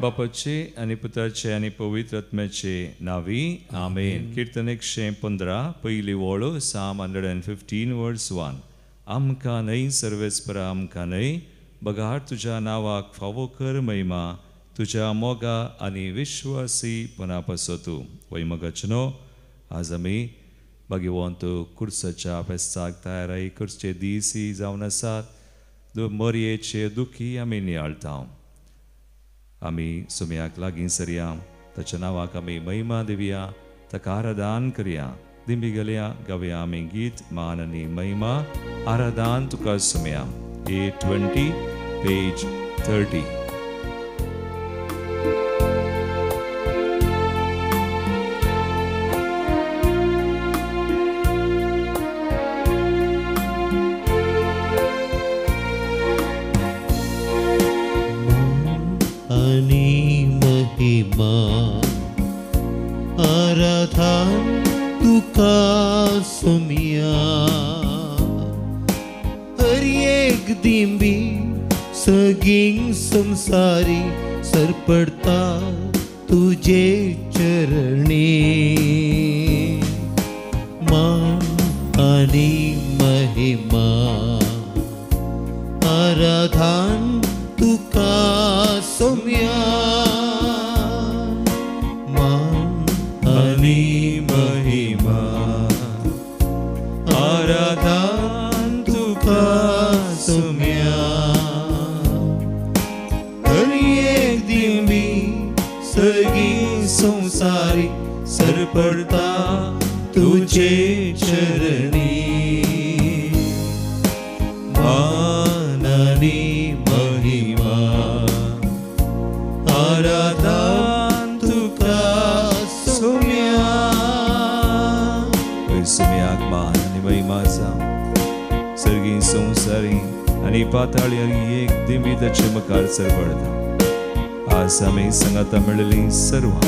बापाचे आणि पुत्राचे आणि पवित्र आत्म्याचे नावी आमेन. कीर्तन 115 पहिली ओळ Psalm 115 verse 1. आमकां न्हय सर्वेस्परा आमकां न्हय, बगार तुज्या नावाक फावो कर महिमा, तुज्या मोगा आनी विश्वासी पना पासोतू. वैमगाचनो आज आमी भगवंत कुर्साच्या फेस्ताक तयाराई करचे दिसी जावन आसात. मोरयेचे दुखी आमी नियाळटा. आमी सुमयाक लागीं सरया, ताच्या नावाक आमी महिमा दिवया, ताका आराधन करया. दिंबी गेल्या गावया आमी गीत मान आनी महिमा आराधन तुका सुमया. 820 page 30. आराधन तुका सुमया. हर एक दिंबी सगळीं संसारी सरपडता तुझे चरणी. मान आनी महिमा आराधन तुका सुमया. महिमा आराधन तुका सुमया. हर एक दिंबी सगळी संसारी सरपडता तुझे चरणी. मान आनी महिमा आराधन तुका सुमया. सुमयाक मान आनी महिमा जावं. सर्गी संवसारी आनी पाताळी एक दिंबी ताचे मुखार सरपडता. आज आमी सांगाता मेळिल्लीं सर्वां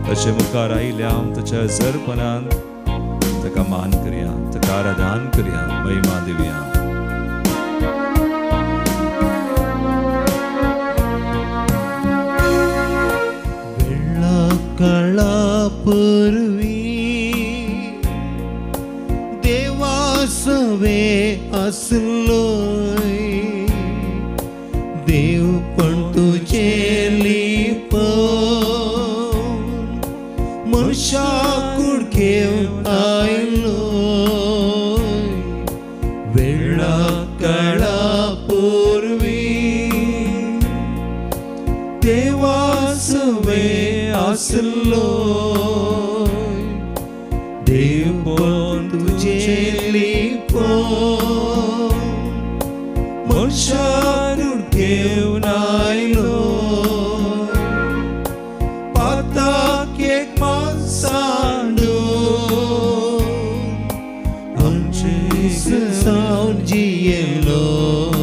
ताचे मुखार आयल्या ताच्या जरपणान ताका मान करया, ताका आराधन करया, महिमा दिवया. काळा पूर्वी देवा सवे असलोय. देव पण तुझे लिपवून मनशा कुडकेव आयलोय. वेळा काळा पूर्वी देवा सवे असलोय. देव पण तुझे लिपवून मनशा कुडकेव आयलोय. पाताक एक माणसांडून आमचे सावन जियेलोय.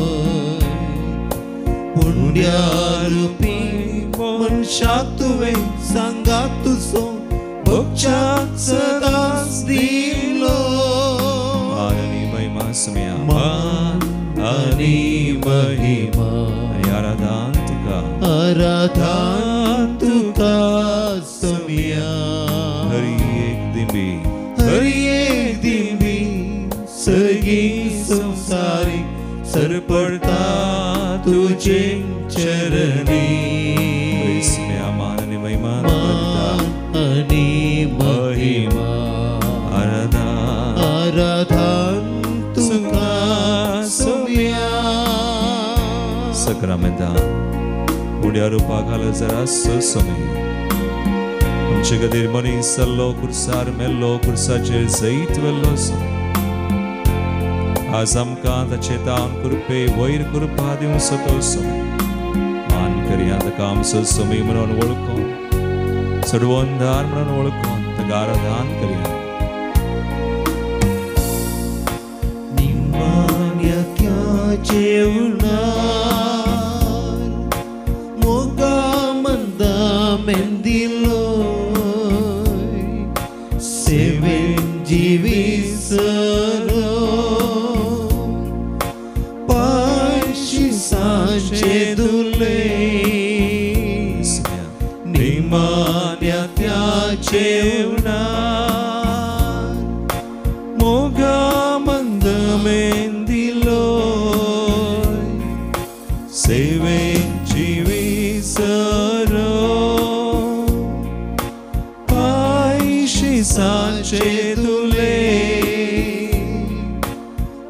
पुण्या रूपी मनशाक तुवें सांगा तुजो भोगच्याक सदांच दिलो. मान आनी महिमा सुमया. मान आनी महिमा आराधन तुका. आराधन तुका सुमया. हर एक दिंबी सगळी संसारी सरपडता तुझे चरणी. मान आनी महिमा आनी महिमा आराधन तुका सुमया. सक्रामेंतां उड्या रुपा घाल जरा समय. आमचे गदीर मनीस चल्लो कुर्सार मेल्लो, कुर्साचेर जैत वेल्लो समय. आज आमकां ताचे दान कृपे वयर कृपा दिवचो तो समय. मान करया ताका आमचो समय म्हणून वळखून, सडवंदार म्हणून वळखून ताका आराधन करया. निमान्याच्या जेवणार मोगा मंदा मेंदिलोय. सेवेन जिविसरो पायशी सांचे दुले. हांवें विसरो पायशिसाचे तुले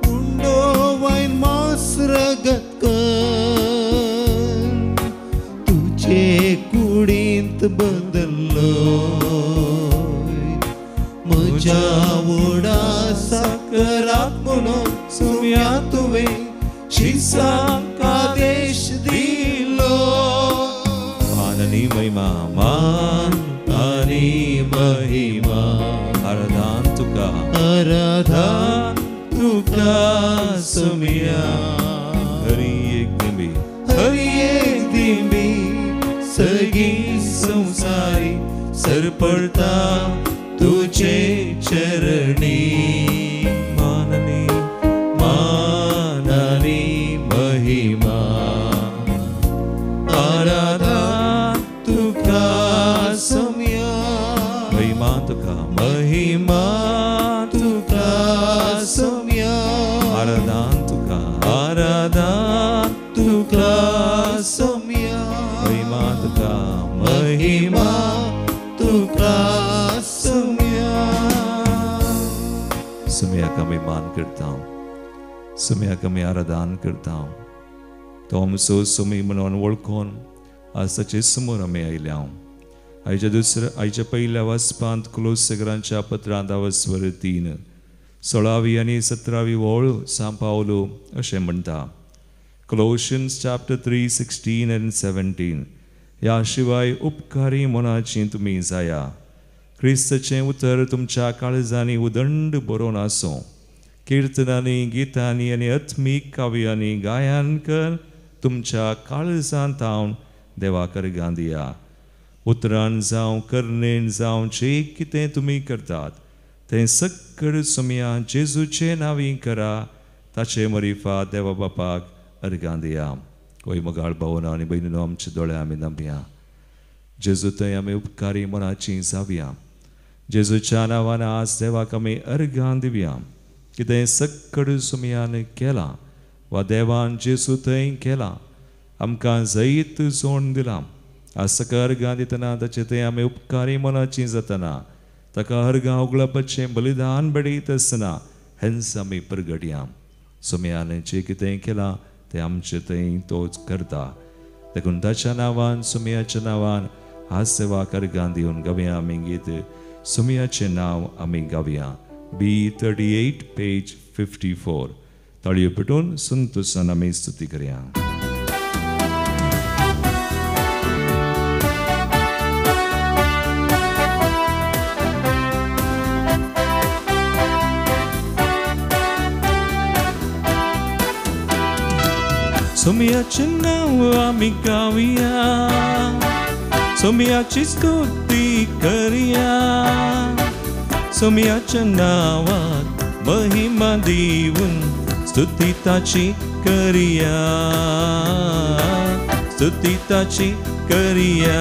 उंडो वाईन मांस रगत कर तुझे कुडींत बदल्लो म्हज्या वडा साकराक म्हणून सुम्या तुवें शिसाक आदेश दिलो मान आणि महिमा मान आणि महिमा आराधन तुका सुम्या हरी एक दिंबी सगळी संसारी सरपडता तुझे चरणी मान आणि महिमा आराधन तुका सम्या महिमा तुका सम्या आराधन तुका सम्या महिमा तुका सम्या सुम्या का मैं मान करता हूँ सुम्या का मैं आराधन करता हूँ तो हम सो सुमी म्हणून वळखून आज ताचे समोर आमी आयल्या आयच्या पहिल्या वाचपांत कुलोसेकरांच्या पत्रांत वस्वर 3 16वी आणि 17वी ओळ सांग पावलो अशें म्हणटा Colossians chapter 3 16 and 17 ह्या शिवाय उपकारी मनाची तुमी जाया क्रिस्ताचें उतर तुमच्या काळजांनी उदंड बरोवन आसूं किर्तनांनी गितांनी आनी आत्मीक काव्यांनी गायन कर तुमच्या काळजांत हांव देवाक अर्गां दिया उतरान जावं कर्णेन जावं जे कितें तुमी करतात तें सक्कड सुम्या जेजूचे नांवी करा ताचे मरिफा देवा बापाक अर्गां दिया वय मोगाळ भावना आनी भयणीनो आमचे दोळे आमी नमया जेजू थंय आमी उपकारी मनाची जावया जेजूच्या नांवान आज देवाक आमी अर्गां दिवया कितें सक्कड सुम्यान केलां वा देवान जेजू थंय केलां आमकां जैत जोड दिलां आज सका अर्गां दितना ताचे थंय आमी उपकारी मनाची जातना ताका अर्गां उगळपाचें बलिदान बडयत आसतना हेंच आमी परगटया सुम्यान जें कितें केलां तें आमचे थंय तोच करता देखून ताच्या नांवान सुम्याच्या नांवान आज सेवाक अर्गां दिवन गावया आमी गीत सुम्याचें नांव आमी गावया B38 पेज 54 ताळयो पेटोवन संतोशान आमी स्तुती करया सुम्याचे नाव आमी गावया सुम्याची स्तुती करया सुम्याच्या नावात महिमा दिवून स्तुती ताची करया स्तुती ताची करया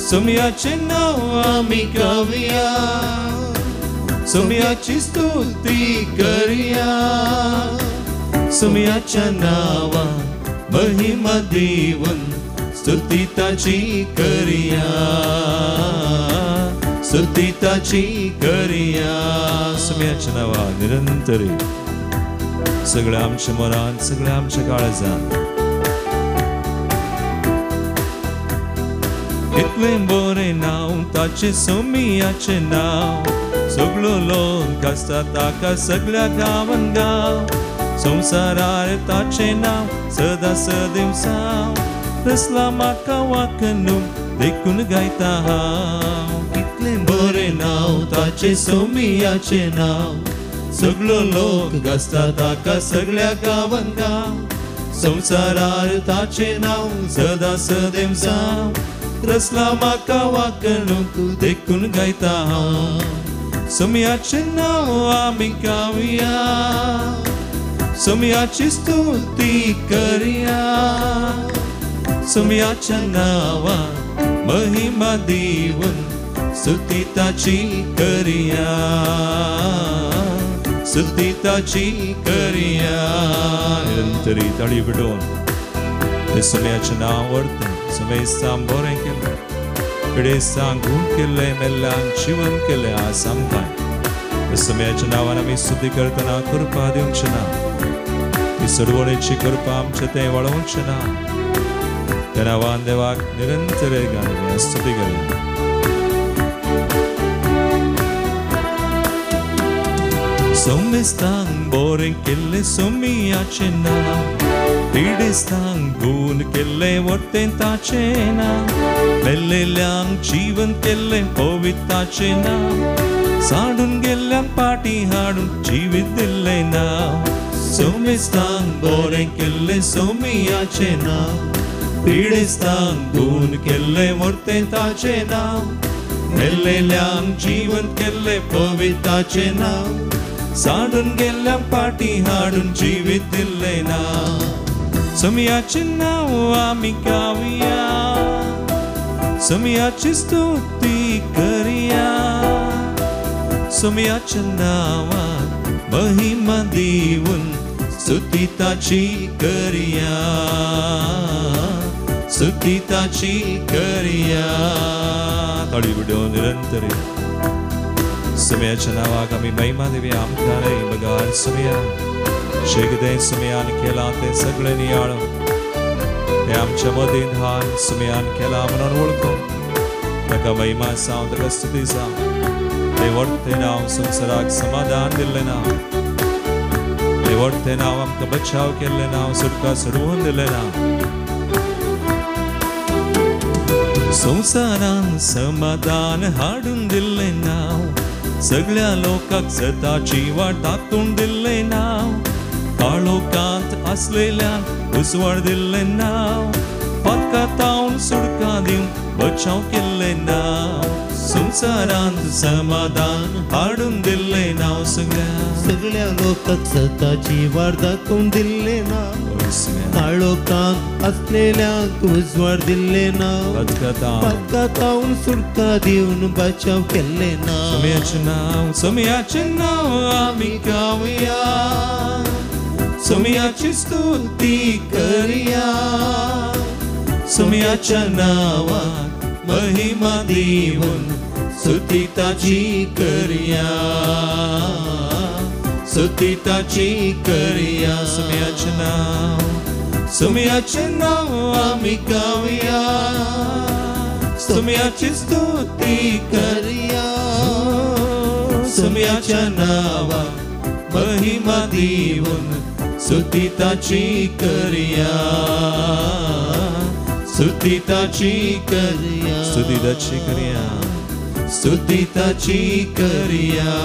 सुम्याचे नाव आमी गावया सुम्याची स्तुती करया सुम्याच्या नावात महिमा दिवून स्तुती ताची करया स्तुती ताची करया सुम्याच्या नावात निरंतर सगळ्या आमच्या मनात सगळ्या आमच्या काळजात इतलें बरें नांव ताचें सुम्याचें नांव सगळो लोक आसता ताका सगळ्या गांवांत गांव संवसारार ताचें नांव सदां सदैव सांव रसला म्हाका वाकणूक देखून गायता हांव कितलें बरें नांव ताचें सुम्याचें नांव सगळो लोक गासता ताका सगळ्या गांवांत गांव संवसारार ताचें नांव सदां सदैव सांव रसला म्हाका वाकणूक देखून गायता हांव सुम्याचें नांव आमी गावया सुम्याची स्तुती करया सुम्याच्या नांवान महिमा दिवून स्तुती ताची करया स्तुती ताची करिया निरंतरी तळी विडोन ते सुम्याचे नाव व्हरता सुमे साम बरें केलें पिडेस्तांक गूण केलें मेल्ल्यांक जीवन केलें आज आमकां सुम्याच्या नांवान आमी स्तुती करतना कृपा दिवंची ना ही सोडवणेची कृपा आमचें तें वळोवचें ना त्या नांवान देवाक निरंतर गाणें स्तुती करूं सोमेस्तांक बरें केल्लें सोमियाचें नांव पिडेस्तांक गूण केल्लें व्हरतें ताचें नांव मेल्लेल्यांक जीवन केल्लें पवित्राचें नांव साडून गेल्ल्यांक पाटी हाडून जिवीत दिल्लें नांव सोमेस्तांक बरें केल्लें सोमियाचें नांव पिडेस्तांक गूण केल्लें व्हरतें ताचें नांव मेल्लेल्यांक जीवन केल्लें पवित्राचें नांव साडून गेल्ल्यांक पाटी हाडून जिवीत दिल्लें नांव सोमियाचें नांव आमी गावया सोमियाची स्तुती करिया सोमियाच्या नांवाक महिमा दिवून स्तुती ताची करिया स्तुती ताची करिया तळी विडोन निरंतरी सोमियाच्या नांवाक आमी महिमा दिवया आमकां रे बगार सोमिया शेगदें सोमियान केलां तें सगळें नियाळो तें आमच्या मदीं धान सोमियान केलां म्हणून वळखो ताका महिमा जावं ताका स्तुती जावं तें व्हडलें नांव संवसाराक समाधान दिल्लें नांव तें व्हडलें नांव आमकां बचाव केल्लें नांव सुटका सोडवून दिल्लें नांव संवसारान समाधान हाडून दिल्लें नांव सगळ्या लोकांक सताची वाट दाखोवन दिल्लें नांव काळोखांत आसलेल्यांक उजवाड दिल्लें नांव पातकांतावन सुटका दिवन बचाव केल्लें नांव संवसारांत समाधान हाडून दिल्लें नांव सगळ्या लोकांक सताची वाट दाखोवन दिल्लें नांव काळोखांत आसलेल्यांक उजवाड दिल्लें नांव पातकांतावन सुटका दिवन बचाव केल्लें नांव सोमियाचें नांव आमी गावया सोमियाची स्तुती करिया सोमियाच्या नांवाक महिमा दिवून स्तुती ताची करिया स्तुती ताची करिया सोमियाचें नांव आमी गावया सोमियाची स्तुती करिया सोमियाच्या नांवाक महिमा दिवून स्तुती ताची करिया स्तुती ताची करिया स्तुती ताची करिया स्तुती ताची करिया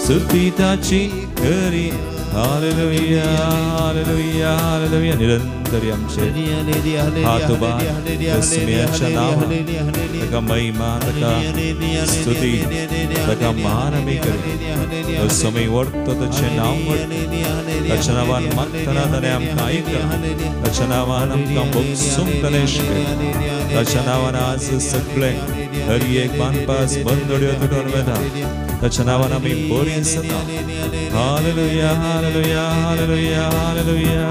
स्तुती ताची करिया हालेलुया हालेलुया हालेलुया निरंतरी आमचे हात उबा सोमियाच्या नांवान ताका महिमा ताका स्तुती ताका मान आमी करूं सोमी व्हरतो ताचें नांव व्हरता ताच्या नांवान मागतना ताणें आमकां आयकलां ताच्या नांवान आमकां भोगसूंक ताणें शिकयलां ताच्या नांवान आज सगळें हर एक बांदपास बंदड्यो तुटून वेता ताच्या नांवान आमी बरीं जाता hallelujah hallelujah hallelujah hallelujah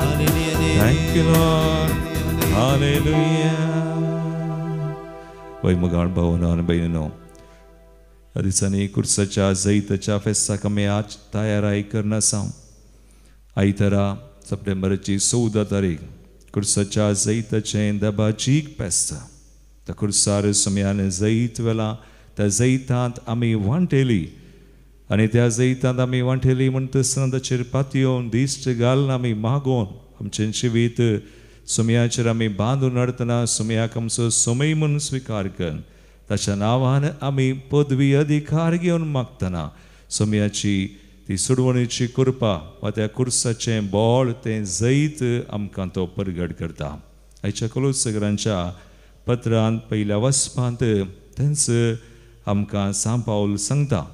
thank you Lord hallelujah वय मुगाळ भावनान भयणीनो ह्या दिसांनी कुर्साच्या जैतच्या फेस्ताक आमी आज तयाराय करन आसा आयतारा सप्टेंबराची 14 तारीख कुर्साच्या जैताचें दबाचीक फेस्त त्या कुर्सार सोम्यान जैत वेला त्या जैतांत आमी वांटेली आनी त्या जैतांत आमी वांटेली म्हणटसतना ताचेर पातयो दिश्ट घालून आमी मागोवन आमचें जिवीत सोम्याचेर आमी बांदून हाडटना सोम्याक आमचो सोमय म्हणून स्विकार कर ताच्या नांवान आमी पदवी अधिकार घेवन मागतना सोम्याची ती सोडवणेची कृपा वा त्या कुर्साचें बोळ तें जैत आमकां तो परगट करता आयच्या कोलोसगरांच्या पत्रांत पयल्या वचपांत तेंच आमकां सांत पावल सांगता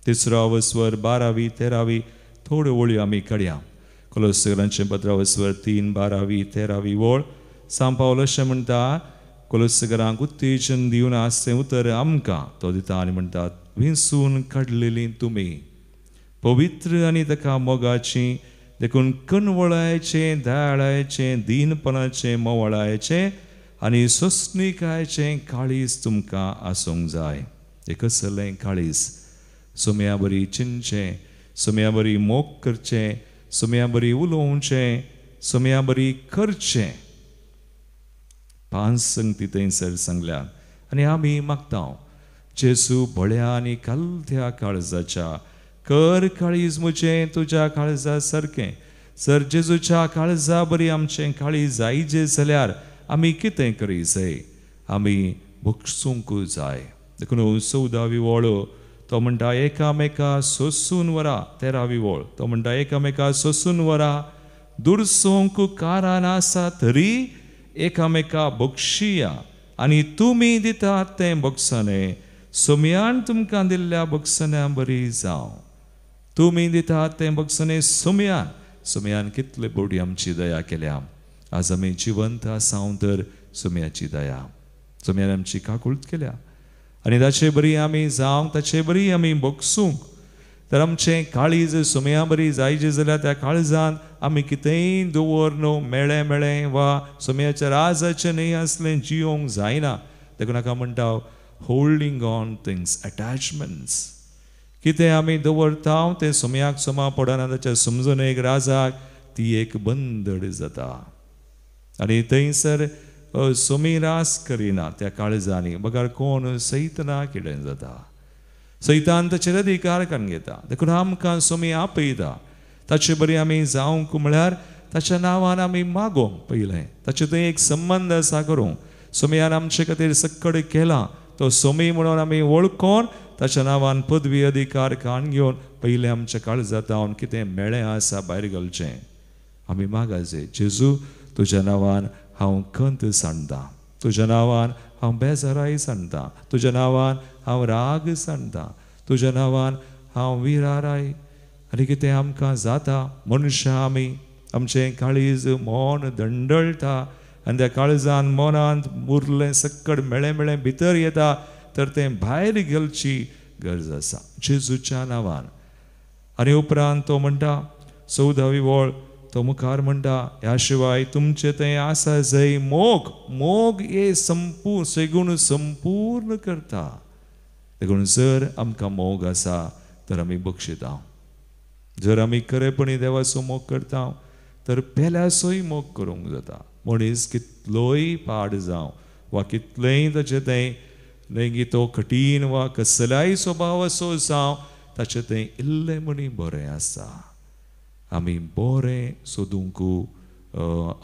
3रो वस्वर 12वी 13वी थोड्यो वळ्यो आमी काडया कोलोसगरांचें 15 वस्वर 3 12वी 13वी वळ सांत पावल अशें म्हणटा कोलोसगरांक उत्तेजन दिवन आस तें उतर आमकां तो दिता आनी म्हणटात विंसून काडलेलीं तुमी पवित्र आनी ताका मोगाची देखून कणवळायचे दयाळायचे दीनपणाचे मोवळायचे आनी सोंसणीकायेचें काळीज तुमकां आसूंक जाय. एक कसलें काळीज? सुम्या बरी चिंतचें, सुम्या बरी मोग करचें, सुम्या बरी उलोवचें, सुम्या बरी करचें. 5 संगती थंयसर सांगल्या. आनी आमी मागता जेजू बळ्या आनी कालत्या काळजाच्या कर काळीज म्हजें तुज्या काळजा सारकें. जर जेजूच्या काळजा बरी आमचें काळीज जायजें जाल्यार आमी कितें करी जाय? आमी भोगसूंक जाय. देखून 14वी ओळ तो म्हणटा एकामेका सोंसून वरा. 13वी ओळ तो म्हणटा एकामेका सोंसून वरा. दुरसोंक कारण आसा तरी एकामेका बक्षिया आनी तुमी दितात तें बक्षणें सुम्यान तुमकां दिल्ल्या बक्षण्या बरी जावं. तुमी दितात तें बक्षणें सुम्यान कितले बडी आमची दया केल्या. आज आमी जिवंत आसांव तर सुम्याची दया. सुम्यान आमची काकुळट केल्या आनी ताचे बरी आमी जावंक, ताचे बरी आमी बगसूंक. तर आमचें काळीज सुम्या बरी जायजें जाल्यार त्या काळजांत आमी कितेंय दवर न्हू मेळ्ळें वा सुम्याच्या राजाचें न्ही आसलें जियोंक जायना. देखून हाका म्हणटा होल्डिंग ऑन थिंग्स, अटॅचमेंट्स. कितें आमी दवरता तें सुम्याक सोमा पडना. ताच्या समजुणेक राजाक ती एक बंदड जाता. आनी थंयसर सुमी रास करिना त्या काळजांनी. बगार कोण सैतना किडें जाता. सैतान ताचेर अधिकार करून घेता. देखून आमकां सुमी आपयता. ताचे बरी आमी जावंक म्हळ्यार ताच्या नांवान आमी मागोवंक पयलें. ताचे थंय एक संबंध आसा करूंक. सुमयान आमचे खातीर सक्कड केला. तो सुमी म्हणून आमी वळखोन ताच्या नांवान पदवी अधिकार काण घेवन पयलें आमच्या काळजांत हांव कितें मेळ्ळें आसा भायर घालचें. आमी मागाचे जेजू तुज्या नांवान हांव खंत सांडटा. तुज्या नांवान हांव बेजाराय सांडटा. तुज्या नांवान हांव राग सांडटा. तुज्या नांवान हांव विराराय. आनी कितें आमकां जाता मनशां आमी आमचें काळीज मोन दंडळटा आनी त्या काळजान मोनांत उरलें सक्कड मेळ्ळें भितर येता तर तें भायर घालची गरज आसा जेजूच्या नांवान. आनी उपरांत तो म्हणटा 14वी ओळ तो मुखार म्हणटा ह्या शिवाय तुमचें तें आसा जंय मोग हे सेगूण संपूर्ण करता. देखून जर आमकां मोग आसा तर आमी बक्षिता. जर आमी खरेपणी देवाचो मोग करता तर पेल्याचोय मोग करूंक जाता. मनीस कितलोय पाड जावं वा कितलेंय ताचें तें लेगीत तो कठीण वा कसल्याय स्वभावाचो जावं ताचें तें इल्लें मणी बरें आसा. आमी बरें सोदूंक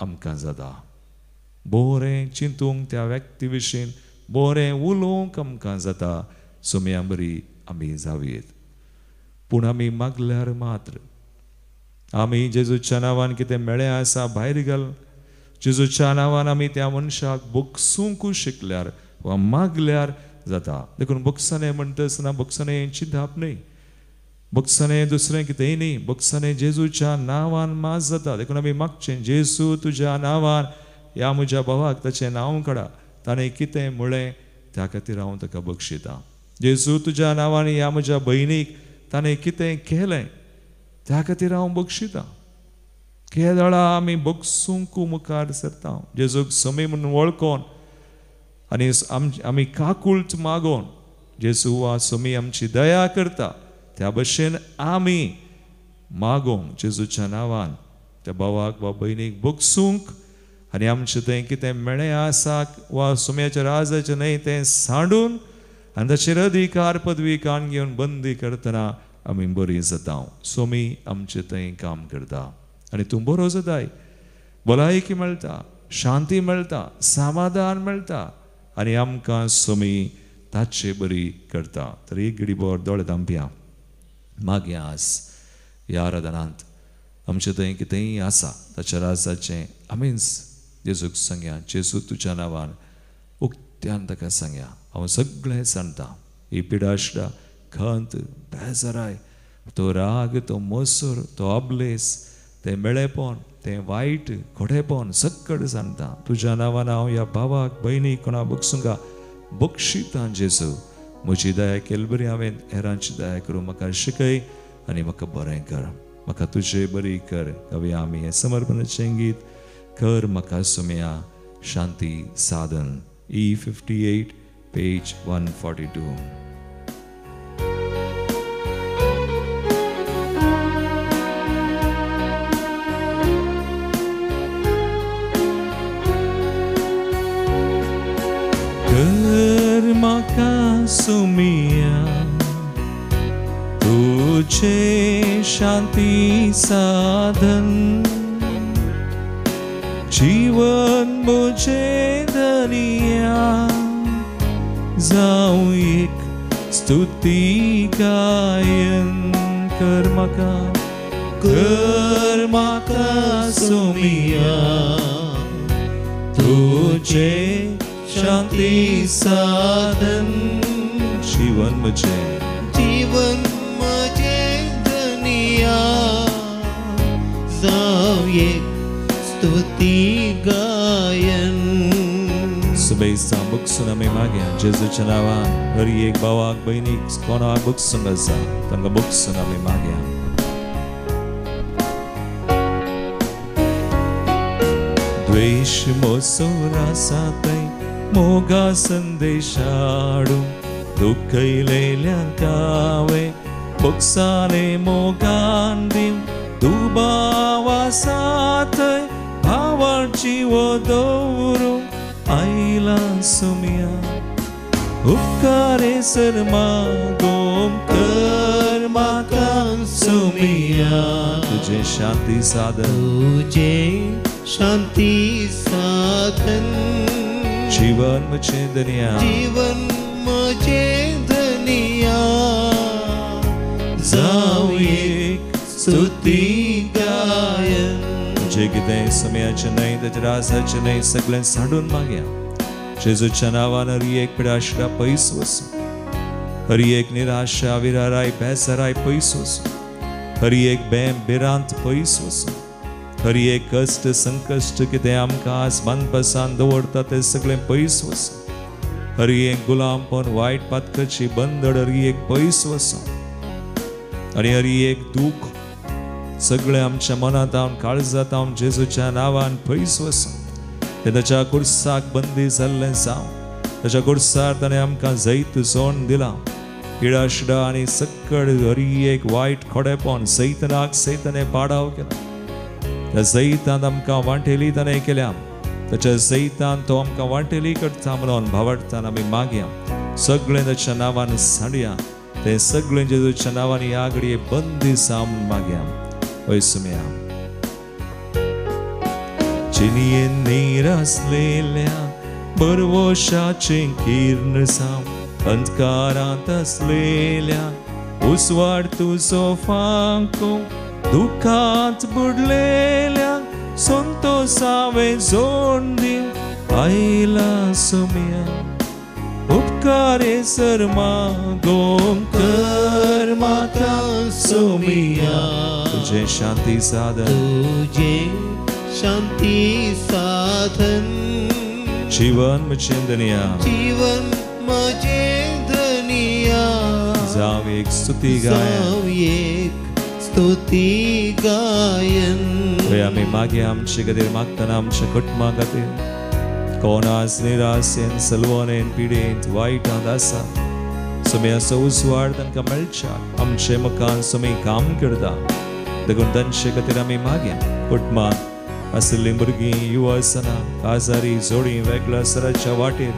आमकां जाता. बरें चिंतूंक त्या व्यक्ती विशीं बरें उलोवंक आमकां जाता. सुम्या बरी आमी जावीत. पूण आमी मागल्यार मात्र आमी जेजूच्या नांवान कितें मेळ्ळें आसा भायर घाल. जेजूच्या नांवान आमी त्या मनशाक बगसूंक शिकल्यार वा मागल्यार जाता. देखून बगसणें म्हणटा आसतना बगसणें चिंताप न्ही. बगसणें दुसरें कितेंय न्ही. बगसणें जेजूच्या नांवान माज जाता. देखून आमी मागचें जेजू तुज्या नांवान ह्या म्हज्या भावाक ताचें नांव काडा. ताणें कितें म्हळें त्या खातीर हांव ताका बक्षितां. जेजू तुज्या नांवान ह्या म्हज्या भयणीक ताणें कितें केलें त्या खातीर हांव बक्षितां. केदळा आमी बगसूंक मुखार सरता. जेजूक समी म्हणून वळखोन आनी आमी काकुळट मागोवन जेजू वा समी आमची दया करता त्या भशेन आमी मागोवंक जेजूच्या नांवान त्या भावाक वा भयणीक बगसूंक आनी आमचें तें कितें मेळ्ळें आसा वा सुम्याच्या राजाचें न्हय तें सांडून आनी ताचेर अधिकार पदवी काण घेवन बंदी करतना आमी बरीं जाता. सोमी आमचें तें काम करता आनी तूं बरो जाताय. भलायकी मेळटा, शांती मेळटा, समाधान मेळटा आनी आमकां सोमी ताचे बरी करता. तर एक घडी बोर दोळे धांपया. मागया आज ह्या आराधनांत आमचें थंय कितेंय आसा ताच्या राजाचें आमीच जेजूक सांगया. जेजू तुज्या नांवान उक्त्यान ताका सांगया हांव सगळें सांडटा. ही पिडाश्टा, खंत, बेजाराय, तो राग, तो मोसूर, तो अबलेस, तें मेळेपण, तें वायट घोडेपण सक्कड सांडटा. तुज्या नांवान हांव ह्या भावाक भयणीक कोणा बगसूंका बक्षितां जेजू. म्हजी दया केली बरी हांवें हेरांची दया करूं म्हाका शिकय आनी म्हाका बरें कर, म्हाका तुजे बरी कर. हवे आमी हें समर्पणाचें गीत कर म्हाका सुम्या शांती साधन. E58 page 142. कर म्हाका सुम्या तुझे शांती साधन, जीवन मुझे धनिया जाऊं एक स्तुती गायन. कर म्हाका सुम्या तुझे शांती साधन, जीवन मुझे धनिया जाऊं एक स्तुती गायन. सुबेसा बुक्सून आमी मागया जेजूच्या नांवान. हर एक भावाक भयणीक कोणाक बुक्सूंक आसा तांकां बुक्सून आमी मागया. द्वेष मोसोर आसा थंय मोगा संदेश हाडूं, दुखयलेल्यांक हांवें बुक्सांनी मोगान दिवं. दुबाव आसा थंय भावाची वो दवरूं आयला सुम्या. उपकारे सर मागोम कर म्हाका सुम्या तुझे शांती साधन, तुझे शांती साधन, जीवन मुझे धनिया जाऊं एक स्तुती गायन. जे कितें सुम्याचें न्हय तेच्या रासाचें न्हय सगळें साडून मागया. जेजूच्या नांवान हर एक पिडाशा पयस वचूं, हर एक निराशा विराराय बेजाराय पयस वचूं, हर एक बेरांत पयस वचूं, हर एक कश्ट संकश्ट कितें आमकां आज मनपसान दवरता तें सगळें पयस वचूं, हर एक गुलामपण वायट पातकाची बंदड हर एक पयस वचूं, आनी हर एक दूख सगळें आमच्या मनांत काळजांत जेजूच्या नांवान पयस वचूं. तें ताच्या कुर्साक बंदी जाल्लें जावं. ताच्या कुर्सार ताणें आमकां जैत सोण दिलां. पिडाशिडा आनी सक्कड हर एक वायट खोडेपण सैतानाक पाडाव केला. त्या जैतांत आमकां वांटेली ताणें केल्या. ताच्या जैतांत तो आमकां वांटेली करता म्हणून भावार्थान आमी मागया. सगळें ताच्या नांवान सांडया. तें सगळें जेजूच्या नांवान ह्या घडये बंदी जावन मागया. ओय सुम्या चिनयेन निरासलेल्या बरवशाचें किर्ण जावं, अंधकारांत असलेल्या उसवाड तुजो फांको, दुखांत बुडलेल्या संतोषावें जोड दिव आयला सुम्या. उपकारे सर मागोम कर म्हाका सुम्या तुझे शांती साधन, जीवन मुझे धनिया जाऊं एक स्तुती गायन. आमी मागया आमचे खातीर मागतना आमच्या कुटुंबा खातीर कोण आज निराशेन सलवणेन पिडेंत वायटांत आसा सुम्याचो उसवाड तांकां मेळच्यात. आमचे मुखार सुमी काम करता देखून तांचे खातीर आमी मागया. कुटुंबांत आसली भुरगीं युवा आसतना आजारी जोडी वेगळ्या सराच्या वाटेर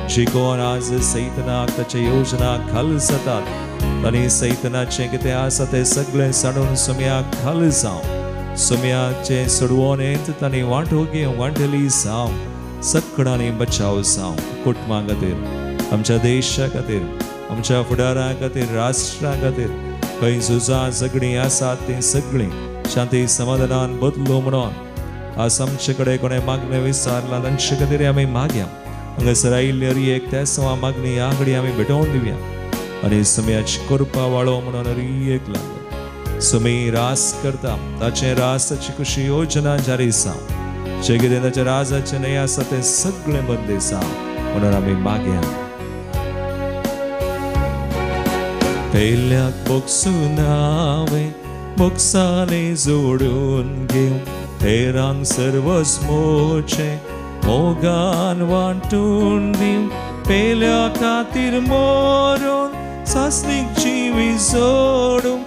जी कोण आज सैतानाक ताच्या योजनाक खाल जातात आनी सैतानाचें कितें आसा तें सगळें साडून सुम्याक खाल जावं. सुम्याचे सोडवणेंत तांणी वांटो घेवं वांटेली जावं. सक्कडांनी बचाव जावं. कुटुंबां खातीर आमच्या देशा खातीर आमच्या फुडारा खातीर राष्ट्रा खातीर खंय झुजां झगडीं आसात तीं सगळीं शांती समाधानान बदलो म्हणून आज आमचे कडेन कोणें मागणें विचारलां तांचे खातीर आमी मागया. हांगासर आयिल्ली हर एक त्या सवा मागणी ह्या घडी आमी भेटोवन दिवया आनी सुम्याची कृपा वाडो म्हणून हर एक लागो. सुमी रास करता ताचे रासाची कशी योजना जारी जावं. जे कितें ताच्या राजाचें न्हय आसा तें सगळें बंदी जावं म्हणून आमी मागया. पेल्याक बोगसूनावे बोगसाने जोडून घेऊ हेरांक सर्वस मोचे मोगान वांटून दिव पेल्या खातीर मोरून सासणीक जिवी जोडूं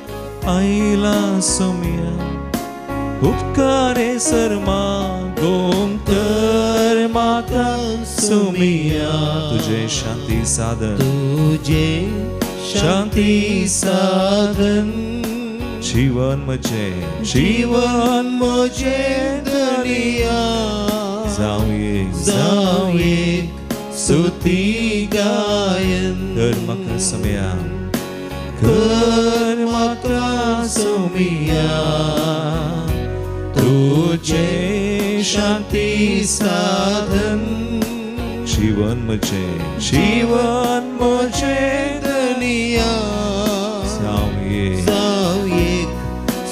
आयला सोम्या उपकारे सर्मा गोंकर माता सोमिया तुझे शांती साधन तुझे शांती साधन जीवन म्हजे दनिया जावं एक स्तुती गायन कर म्हाका सोम्या कर म्हाका सोमिया तुझे शांती साधन जीवन म्हजे दनिया जावं एक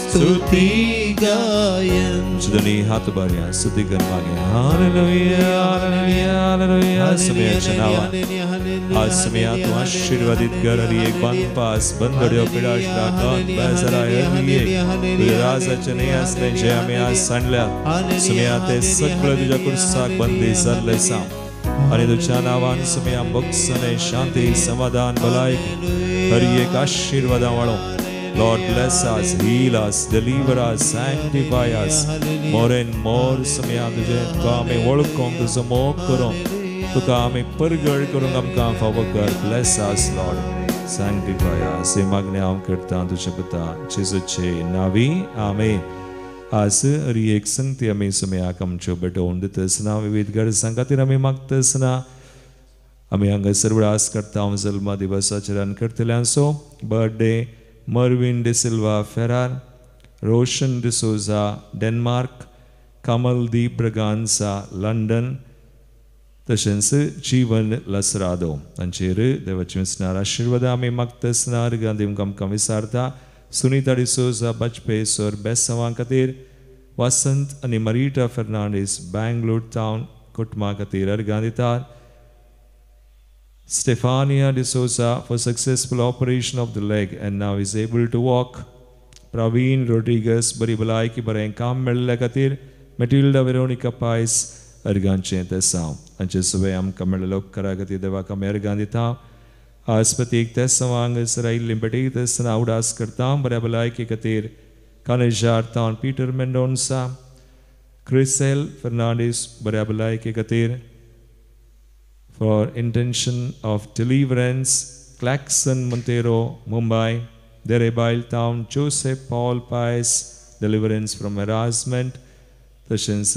स्तुती गायन दोन्ही हात बऱ्या स्तुती कर मागे हालेलुया हालेलुया हालेलुया समयाच्या नावात आज समया तू आशीर्वादित कर आणि एक बनपास बंदड्यो पिडाश राखण बेजराय राजाचे नाही असले जे आम्ही आज सांडल्या समया ते सगळं तुझ्या कुर्साक बंदी जाल्ले सांग आणि तुझ्या नावान समया बक्षणे शांती समाधान भलाई हर एक आशीर्वाद वाळो Lord, bless us, heal us, deliver us, sanctify us. More and more, समया तुझे तुका आमी वळखूंक तुजो मोग करूंक तुका आमी परगड करूंक आमकां फावो कर. Bless us, Lord. Sanctify us. हे मागणी हांव करतां तुज्या पुता जेजूचे नांवी. आमेन. आज हरी एक संगती आमी समयाक आमच्यो भेटोवन दितना विविध गरजां खातीर आमी मागतना आमी हांगासर उडास करता हांव जल्मा दिवसाचेर आनी करतल्यांचो birthday Mervyn De Silva Ferrar, Roshan De Souza, Denmark, Kamal D. Braganza, London, तशेंच जीवन लसरादो हांचेर देवाचे विस्नार आशिर्वाद आमी मागतना गांधी आमकां विचारता सुनीता डिसोजा बचपेसोर बेसवां खातीर वसंत आनी मरीटा फर्नांडीस बेंगलोर टावन कुटुंबा खातीर अर्गां दितात Stefania D'Souza for successful operation of the leg and now is able to walk. Praveen Rodriguez bari balai ki bare काम मेळ्ळ्या खातीर Matilda Veronica Pais अर्गांचें तेसांव हांचे सुवे आमकां मेळ्ळेल्या उपकारा खातीर देवाक आमी अर्गां दिता. आस्पतीक तेसांवांग इसरायली पेटयत आसतना उडास करता बऱ्या भलायके खातीर कानेजार तावन पीटर मेंडोन्सा क्रिसेल फर्नांडीस बऱ्या भलायके खातीर for intention of deliverance, Claxon Montero, Mumbai, Derebail Town, Joseph Paul Pies, deliverance from harassment, तशेंच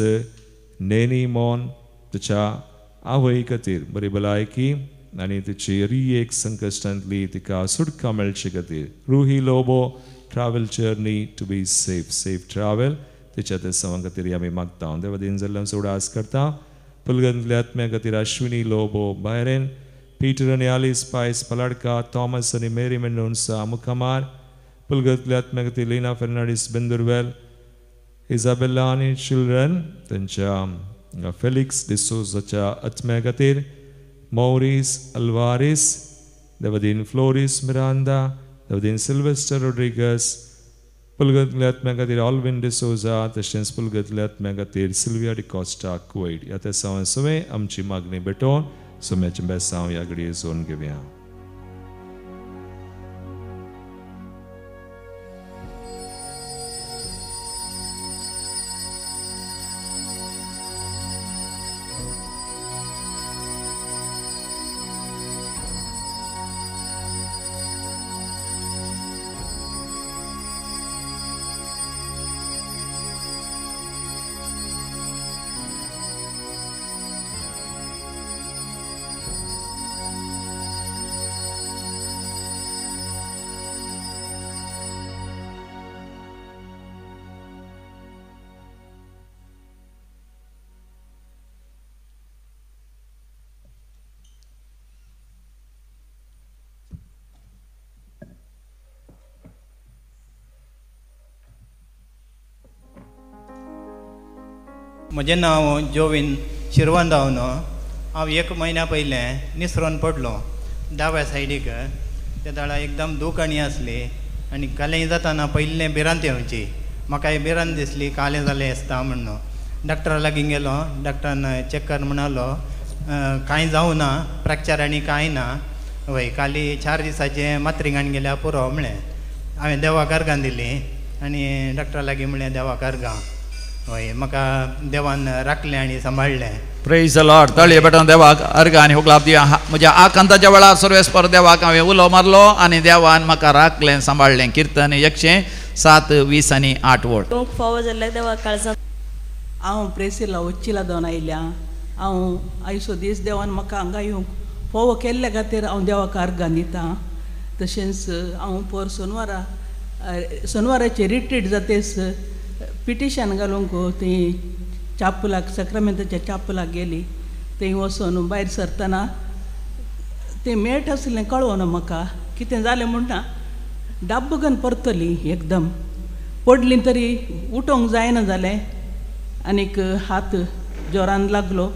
नेनी मोन तिच्या आवय खातीर बरी भलायकी आनी तिची एक संकश्टांतली तिका सुटका मेळचे खातीर Ruhi Lobo travel journey to be safe travel तिच्या ते सवां खातीर आमी मागता देवा दिन जाल्ल्यान उडास करता. पुलगंतल्या आत्म्या खातीर अश्विनी लोबो बायरेन पीटर आनी आलिस पायस पलाडका थॉमस आनी मेरी मेंडोन्सा मुखामार पुलगंतल्या आत्म्या खातीर लिना फर्नांडीस बेंदुरवेल इजाबेला आनी चिल्ड्रन तांच्या फेलिक्स डिसोजाच्या आत्म्या खातीर मौरीस अल्वारिस देवदीन फ्लोरिस मिरांदा देवदीन सिल्वेस्टर रोड्रिगस पुलगंतल्या आत्म्या खातीर ऑल्विन डिसोजा तशेंच पुलगंतल्या आत्म्या खातीर सिल्विया डिकॉस्टा कुवैट ह्या तेसां सवे आमची मागणी भेटोवन सोम्याचें बेसांव ह्या घडये जोडून घेवया. म्हजें नांव जोविन शिरवांदावन हांव एक म्हयन्या पयलें निसरोन पडलो दाव्या सायडीक त्या दाळा एकदम दुखणी असली आणि कालें जाताना पयलें भिरांत येवची म्हाका हे भिरांत दिसली कालें जालें आसता म्हणून डॉक्टरा लागीं गेलो डॉक्टरान चॅक कर म्हणालो कांय जावं ना फ्रॅक्चर आनी कांय ना वय काली 4 दिसाचे मात्रिगान गेल्यार पुरो म्हळें हांवें देवाक अर्गां दिली आनी डॉक्टरा लागीं म्हळें देवाक अर्गां वय म्हाका देवान राखलें आनी सांबाळलें. Praise the lord. तळये पेटोवन देवाक अर्घ आनी होगलाप दिया. म्हज्या आकांताच्या वेळार सर्वेस्पर देवाक हांवें उलो मारलो आनी देवान म्हाका राखलें सांबाळलें. कीर्तन 107, 20 आनी 8 वोट. फावो जाल्यार देवाक काळजां. हांव प्रेसिला उच्चिला दोन आयल्या हांव आयसो दीस देवान म्हाका हांगा येवंक फोव केल्ल्या खातीर हांव देवाक अर्गां दितां. तशेंच हांव पर सोनवाराचे रिट्रीट जातेस पिटिशन घालूंक थंय चापलाक सक्रामेंताच्या चापलाक गेली. थंय वचून भायर सरतना तें मेळट आसलें कळोन म्हाका कितें जालें म्हणटा डाब्बगन परतली एकदम पडली तरी उठोंक जायना जालें आनीक हात जोरान लागलो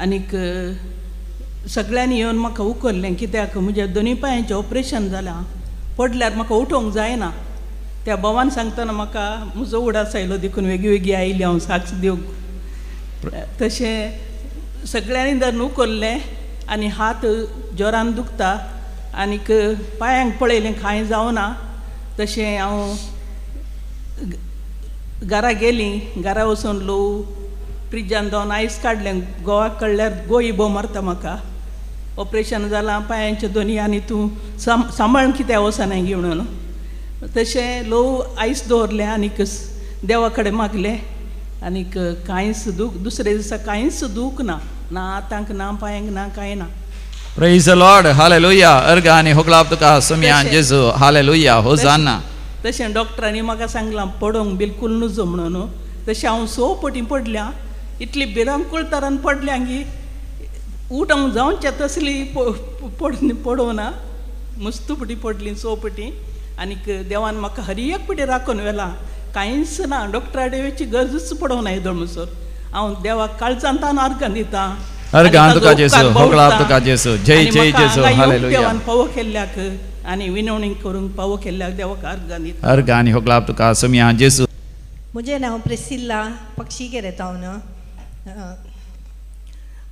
आनीक सगळ्यांनी येवन म्हाका उखल्लें कित्याक म्हज्या दोनी पांयांचें ऑपरेशन जालां पडल्यार म्हाका उठोंक जायना. त्या भावान सांगतना म्हाका म्हजो उडास आयलो देखून वेगळी आयली हांव साक्ष दिवंक. तशें सगळ्यांनी धरून उखल्लें आनी हात जोरान दुखता आनीक पांयांक पळयलें कांय जावना. तशें हांव घरा गेलीं घरा वचून लो फ्रिजान जावन आयस काडलें घोवाक कळल्यार गोळी भोव मारता म्हाका ऑपरेशन जालां पांयांचें दोनी आनी तूं सांबाळून कित्याक वचना गी म्हणून. तशें लो आयस दवरलें आनीक देवा कडेन मागलें आनीक कांयच दुसरे दिसा कांयच दूख ना ना हातांक ना पांयांक ना कांय ना. Praise the Lord. हालेलुया. अर्घ आनी होगलाप तुका सोम्या जेजू. हालेलुया. होसाना. तशें डॉक्टरांनी म्हाका सांगलां पडोंक बिलकूल नजो म्हणून. तशें हांव 6 पटी पडल्या इतली भिरांकूळ तरान पडल्या की उठोंक जावच्या तसली पडोवना मस्त पटी पडली 6 पटी आनीक देवान म्हाका हर एक पटी राखून व्हेला कांयच ना डॉक्टरा कडेन गरजूच पडोवं ना येदो म्हणसर. हांव देवाक काळजांतान अर्गां दितां. अर्गां तुका जेजू. होगलाप तुका जेजू. जय जय जेजू. हालेलुया. देवान फावो केल्ल्याक आनी विनवणी करूंक फावो केल्ल्याक देवाक अर्गां दितां. अर्घ आनी होगलाप तुका सोम्या जेजू. म्हजें नांव प्रिसिल्ला पक्षीकर येतावन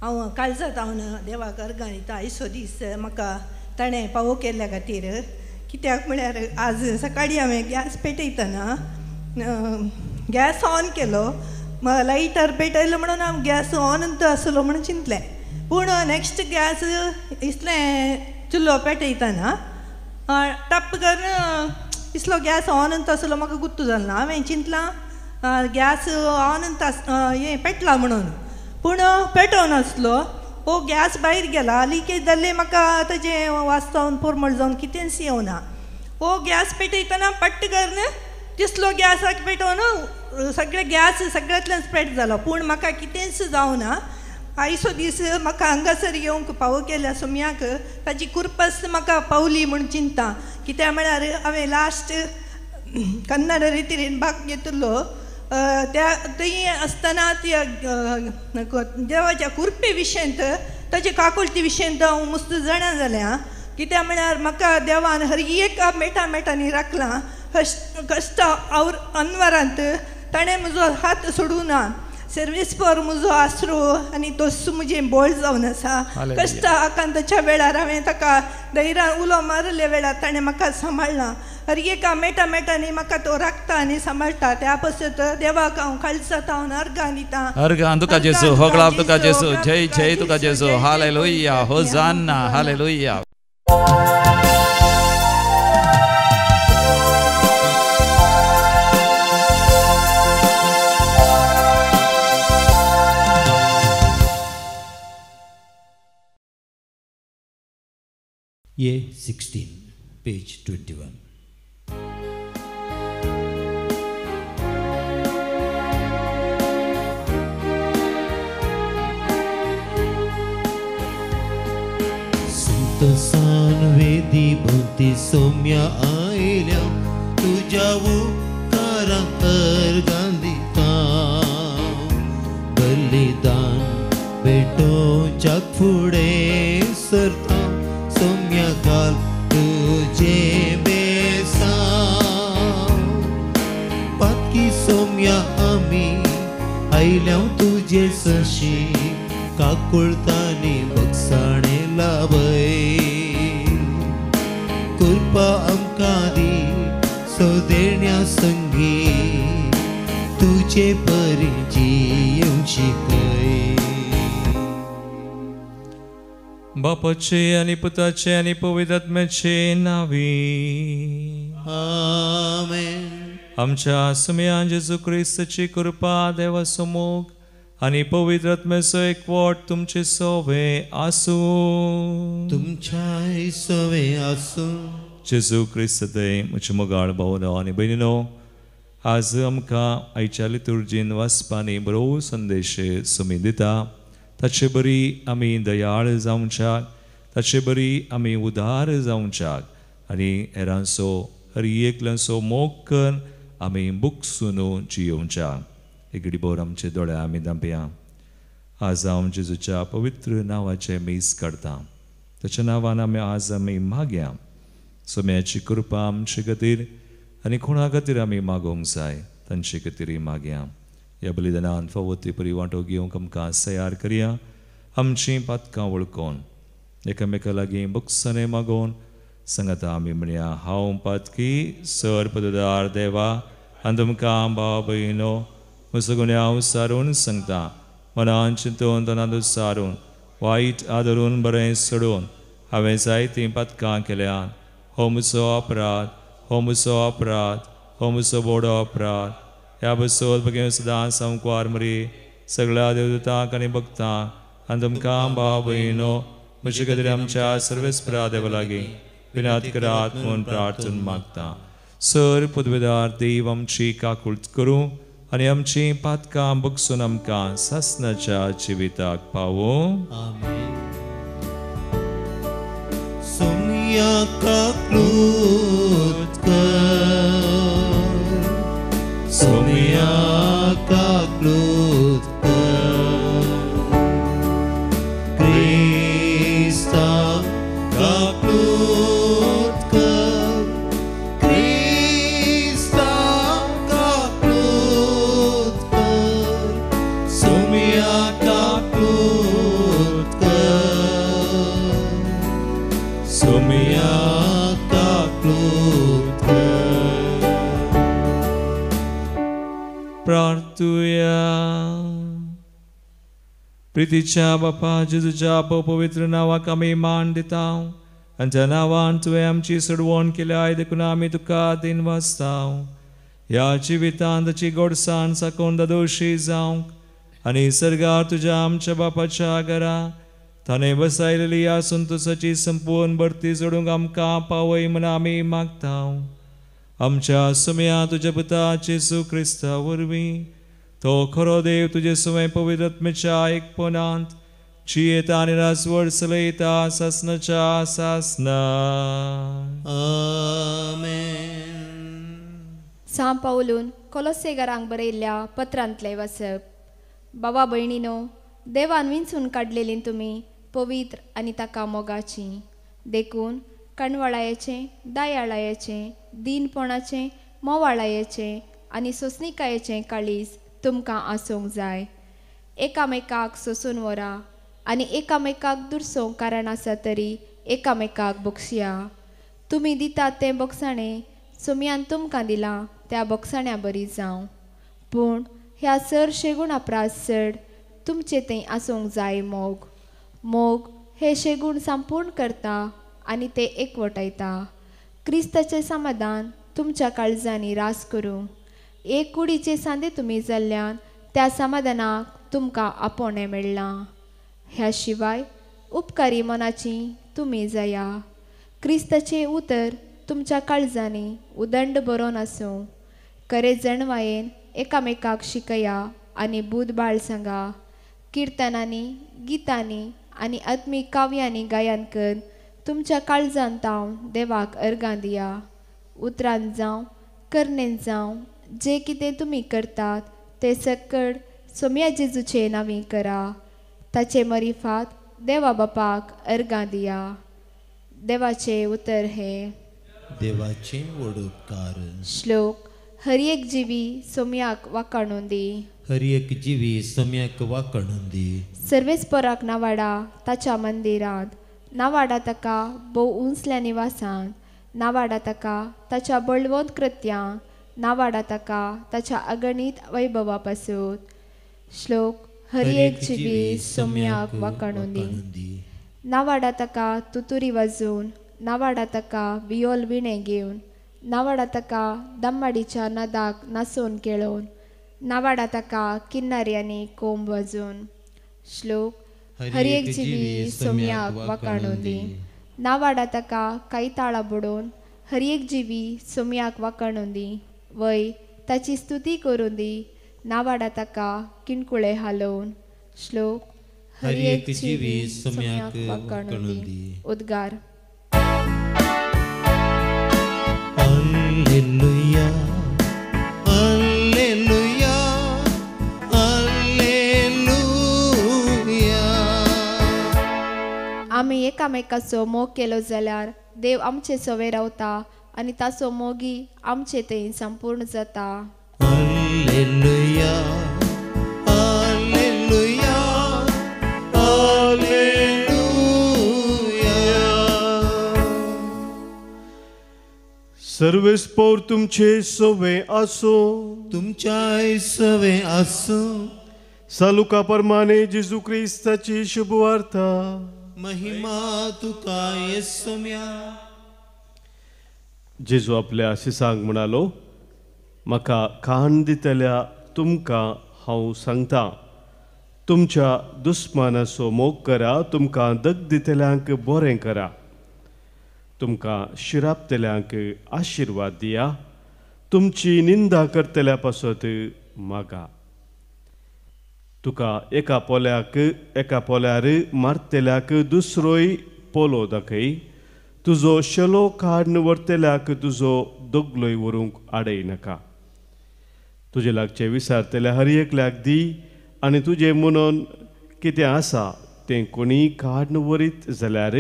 हांव काळजांत हांव देवाक अर्गां दिता. आयसो दीस म्हाका ताणें फावो केल्ल्या खातीर कित्याक म्हळ्यार आज सकाळीं हांवें गॅस पेटयतना गॅस ऑन केलो लायटर पेटयलो म्हणून हांव गॅस ऑन आसलो म्हणून चिंतलें पूण नॅक्स्ट गॅस इसलें चुल्लो पेटयतना टप करून इसलो गॅस ऑन आसलो म्हाका गुर्तू जालो ना. हांवें चिंतलां गॅस ऑन हें पेटला म्हणून पूण पेटोवन नासलो. हो गॅस भायर गेला लिकेज जाल्ले म्हाका ताजें वाचतावन पोरमळ जावन कितेंच येवना. हो गॅस पेटयतना पट्ट करून दिसलो गॅसाक पेटोवन सगळे गॅस सगळ्यांतल्यान स्प्रेड जालो पूण म्हाका कितेंच जावना. आयसो दीस म्हाका हांगासर येवंक फावो केल्या सोम्याक ताजी कुरपस म्हाका पावली म्हूण चिंता. कित्याक म्हळ्यार हांवें लास्ट कन्नड रितीन भाग घेतिल्लो त्या थंय आसतना त्या देवाच्या कुरपे विशयंत ताचे काकुलती विशयंत हांव मस्त जाणा जालें. कित्याक म्हळ्यार म्हाका देवान हर एक मेटांनी राखलां. कश्ट अनवरांत ताणें म्हजो हात सोडूं ना. सर्वेस्पर म्हजो आसरो आनी तोच म्हजें बोळ जावन आसा. कश्ट आकांताच्या वेळार हांवें ताका धैर्यान उलो मारले वेळार ताणें म्हाका सांबाळ्ळां. हर एका मेटांनी म्हाका तो राखता आनी सांबाळटा. त्या पासत देवाक हांव काळजांत हांव अर्गां दितां. अर्गां तुका जेजू. होगलाप तुका जेजू. जय जय तुका जेजू. हालेलुया. होसाना. हालेलुया. A16 page 21. संतसान वेदी भोवती सोम्या आयल्या तुज्या उपकारांक अर्गां दिता. बलिदान पेटोवच्याक फुडें सरता सोम्या घाल तुझे बेसा पातकी सोम्या आमी आयल्या तुझे सशी काकुळतानी बगसाणे लाभय कृपा आमकां दी सौदेण्या संगी तुझे परी जियेवची पय बापाचे आणि पुताचे आणि पवित्र आत्म्याचे नावी आमेन आमच्या सुम्यान जेजू क्रिस्ताची कृपा देवा समोग आणि पवित्र आत्म्याचो एकवट तुमचे सोवे आसू तुमच्या सवे आसूं जेजू क्रिस्त दय म्हजे मोगाळ भावनो आनी भयणीनो आज आमकां आयच्या लितुर्जीन वाचपानी बरो संदेश सुमी दिता ताचे बरी आमी दयाळ जावच्याक ताचे बरी आमी उदार जावच्याक आनी हेरांचो हर एकल्यांचो मोग करून आमी बुकसून जियोवच्याक एक बोर आमचे दोळे आमी धांपया आज हांव जेजूच्या पवित्र नांवाचे मीस काडटा ताच्या नांवान आमी मागया सोम्याची कृपा आमचे खातीर आनी कोणा खातीर आमी मागोवंक जाय तांचे खातीर मागया ह्या बलिदानान फावो ती बरी वांटो घेवंक आमकां तयार करया आमचीं पातकां वळखून एकामेका लागीं बुकसाने मागोवन सांगाता आमी म्हणया हांव पातकी सर पददार देवा आनी तुमकां भाव भयणो म्हजो गुन्यांव हांव सारून सांगता मनान चिंतून तोंडांत सारून वायट आदरून बरें सोडून हांवें जायतीं पातकां केल्यात हो म्हजो अपराध हो म्हजो अपराध हो म्हजो व्हडो अपराध ह्या बसोत बघेन सदांच सांगवार मरी सगळ्या देवदूतांक आनी भक्तांक आनी तुमकां भाव भयणो म्हजे खातीर आमच्या सर्वेस्परा देवा लागीं विनात करात म्हूण प्रार्थना मागता सर पदवेदार देव आमची काकुळट करूं आनी आमची पातकां बगसून आमकां सासणाच्या जिविताक पावों आमेन सोम्या काकुळट कर सोम्या काकुळट कर क्रिस्ता काकुळट कर क्रिस्ता काकुळट कर सोम्या काकुळट कर सोम्या काकुळट कर प्रार्थुया प्रितीच्या बापा जेजूच्या पवित्र नांवाक आमी मान दिता आनी त्या नांवान तुवें आमची सोडवण केल्या देखून आमी तुका दिन वाचता ह्या जिवितांत ताची गोडसाण साकोन दोशी जावंक आनी सर्गार तुज्या आमच्या बापाच्या घरा ताणें बसयलेली ह्या संतोशाची संपूर्ण भरती जोडूंक आमकां पावय म्हूण आमी मागता आमच्या सुम्या तुज्या पुता जेजू क्रिस्ता वरवीं तो खरो देव तुजे सुमे पवित्र आत्म्याच्या एकपणांत जियेता आनी राजवड चलयता सासणाच्या सासना आमेन सांब पावलून कोलोसेगारांक बरयल्ल्या पत्रांतले वचप बाबा भयणीनो देवान विंचून काडलेलीं तुमी पवित्र आनी ताका मोगाची देखून कणवळायेचें दयाळायेचें दीनपणाचें मोवाळायेचें आनी सोंसणिकायेचें काळीज तुमकां आसूंक जाय एकामेकाक सोंसून व्हरा आनी एकामेकाक दुरसोंक कारण आसा तरी एकामेकाक बक्षया तुमी दितात तें बक्षाणें सुमयान तुमकां दिलां त्या बक्षाण्या बरी जावं पूण ह्या चडशे गुणा प्रास चड तुमचे थंय आसूंक जाय मोग मोग हे शेगूण संपूर्ण करता आनी ते एकवटायता क्रिस्ताचें समाधान तुमच्या काळजांनी रास करूं एक कुडीचे सांदे तुमी जाल्ल्यान त्या समाधानाक तुमकां आपोवणें मेळ्ळां ह्या शिवाय उपकारी मनाची तुमी जाया क्रिस्ताचें उतर तुमच्या काळजांनी उदंड बरोवन आसूं खरे जणवायेन एकामेकाक शिकया आनी बुधबाळ सांगा किर्तनांनी गितांनी आनी आत्मीक काव्यांनी गायन करून तुमच्या काळजांत तावन देवाक अर्गां दिया उतरांत जावं करनेन जावं जे कितें तुमी करतात ते सकड सोम्या जेजूचे नांवी करा ताचे मरिफात देवा बापाक अर्गां दिया देवाचे उतर हे देवाचे व्हड उपकार. श्लोक हरी एक जिवी सोम्याक वाकाणून दी. हरी एक जिवी सोम्याक वाकाणून दी. सर्वेस्पराक नावाडा ताच्या मंदिरांत. नावाडा ताका भोव उंचल्या निवासांत. नावाडा ताका ताच्या बळवंत कृत्यांक. नावाडा ताका ताच्या अगणित वैभवा पासून. श्लोक हरी एक जिवी सोम्याक वाकाणून दी. नावाडा ताका तुतुरी वाजून. नावाडा ताका वियोल विणे घेवन. नावाडा ताका दम्माडीच्या नदाक नाचोवन केळोवन. नावाडा ताका किन्नारी आनी कोंब वाजून. श्लोक हरी एक जिवी सोम्याक वाकाणून दी. नावाडा ताका कांयताळा बुडोवन. हरी एक जिवी सोम्याक वाकाणून दी. वय ताची स्तुती करून दी. नावाडा ताका किणकुळे हालोवन. श्लोक हरी एक जिवी सोम्याक वाकाणून दी. उद्गार Alleluia, Alleluia, Alleluia. आमी एकामेकाचो मोग केलो जाल्यार देव आमचे सवे रावता आनी ताचो मोगी आमचे थंय संपूर्ण जाता. Alleluia, Alleluia, Alleluia. सर्वेस्पोर तुमचे सवे आसो. तुमच्या सवे आसो. सालुका परमाने जेजू क्रिस्ताची शुभ वार्ता. महिमा तुका येसुम्या. जेजू आपल्या शिसांक म्हणालो, म्हाका खाण दितल्या तुमकां हांव सांगता, तुमच्या दुस्मानाचो मोग करा. तुमकां दग दितल्यांक बरें करा. तुमकां शिरापतल्यांक आशिर्वाद दिया. तुमची निंदा करतल्या पासत मागा. तुका एका पोल्यार मारतल्याक दुसरोय पोलो दाखय. तुजो शेलो काडून व्हरतल्याक तुजो दोगलोय व्हरूंक आडय नाका. तुजे लागचे विचारतल्या हर एकल्याक दी. आनी तुजे मनान कितें आसा तें कोणी काडून व्हरीत जाल्यार